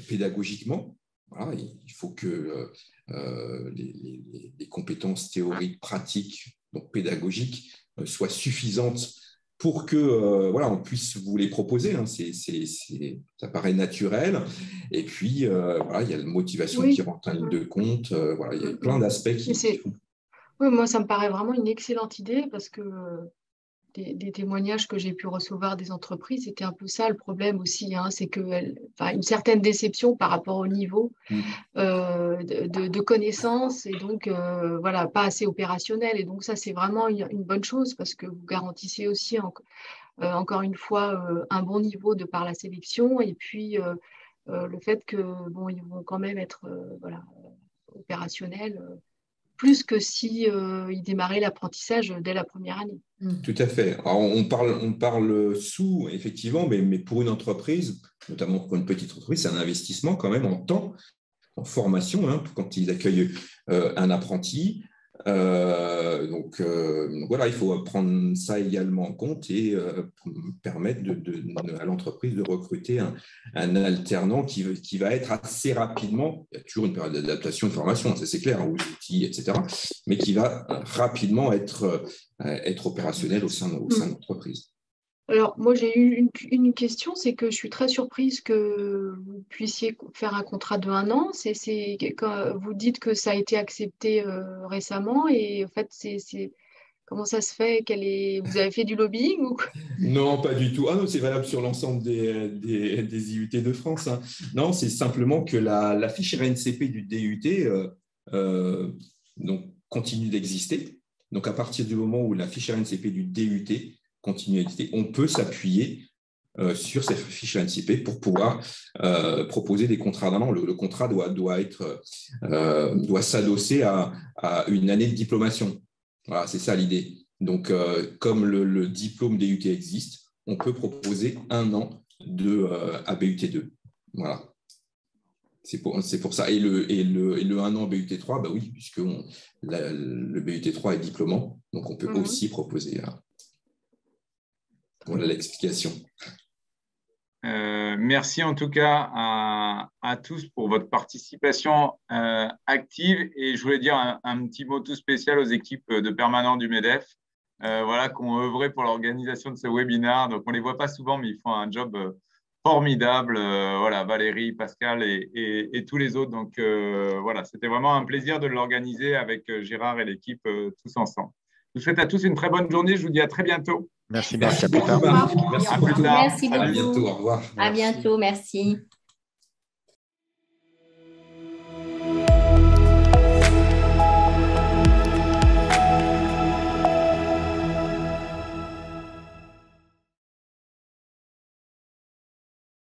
pédagogiquement, il faut que les compétences théoriques, pratiques, donc pédagogiques, soient suffisantes pour que on puisse vous les proposer. Ça paraît naturel. Et puis, il y a la motivation qui rentre en ligne de compte. Il y a plein d'aspects qui font. Oui, moi, ça me paraît vraiment une excellente idée parce que des témoignages que j'ai pu recevoir des entreprises, c'était un peu ça le problème aussi. C'est une certaine déception par rapport au niveau de connaissances et donc pas assez opérationnel. Et donc ça, c'est vraiment une bonne chose parce que vous garantissez aussi encore une fois un bon niveau de par la sélection et puis le fait que ils vont quand même être opérationnels plus que si ils démarraient l'apprentissage dès la première année. Tout à fait. Alors, on parle sous, effectivement, mais pour une entreprise, notamment pour une petite entreprise, c'est un investissement quand même en temps, en formation, quand ils accueillent un apprenti. Donc il faut prendre ça également en compte et permettre à l'entreprise de recruter un alternant qui va être assez rapidement, il y a toujours une période d'adaptation, de formation, ça c'est clair, aux outils, etc., mais qui va rapidement être opérationnel au sein de l'entreprise. Alors, moi, j'ai eu une question, c'est que je suis très surprise que vous puissiez faire un contrat de 1 an. Quand vous dites que ça a été accepté récemment et en fait, Comment ça se fait? Vous avez fait du lobbying ou... Non, pas du tout. Ah non, c'est valable sur l'ensemble des IUT de France, hein. Non, c'est simplement que la fiche RNCP du DUT donc, continue d'exister. Donc, à partir du moment où la fiche RNCP du DUT continue d'exister, on peut s'appuyer sur cette fiche RNCP pour pouvoir proposer des contrats d'un an. Le contrat doit s'adosser à une année de diplomation. Voilà, c'est ça l'idée. Donc, comme le diplôme DUT existe, on peut proposer 1 an à BUT2. Voilà. C'est pour ça. Et le 1 an BUT3, bah oui, puisque le BUT3 est diplômant, donc on peut aussi proposer. Voilà l'explication. Merci en tout cas à tous pour votre participation active. Et je voulais dire un petit mot tout spécial aux équipes de permanents du MEDEF voilà, qui ont œuvré pour l'organisation de ce webinaire. Donc, on ne les voit pas souvent, mais ils font un job formidable. Voilà, Valérie, Pascal et tous les autres. Donc, voilà, c'était vraiment un plaisir de l'organiser avec Gérard et l'équipe tous ensemble. Je vous souhaite à tous une très bonne journée. Je vous dis à très bientôt. Merci, Marc. À plus tard. Merci beaucoup. Merci beaucoup. À bientôt. Au revoir. À bientôt. Merci.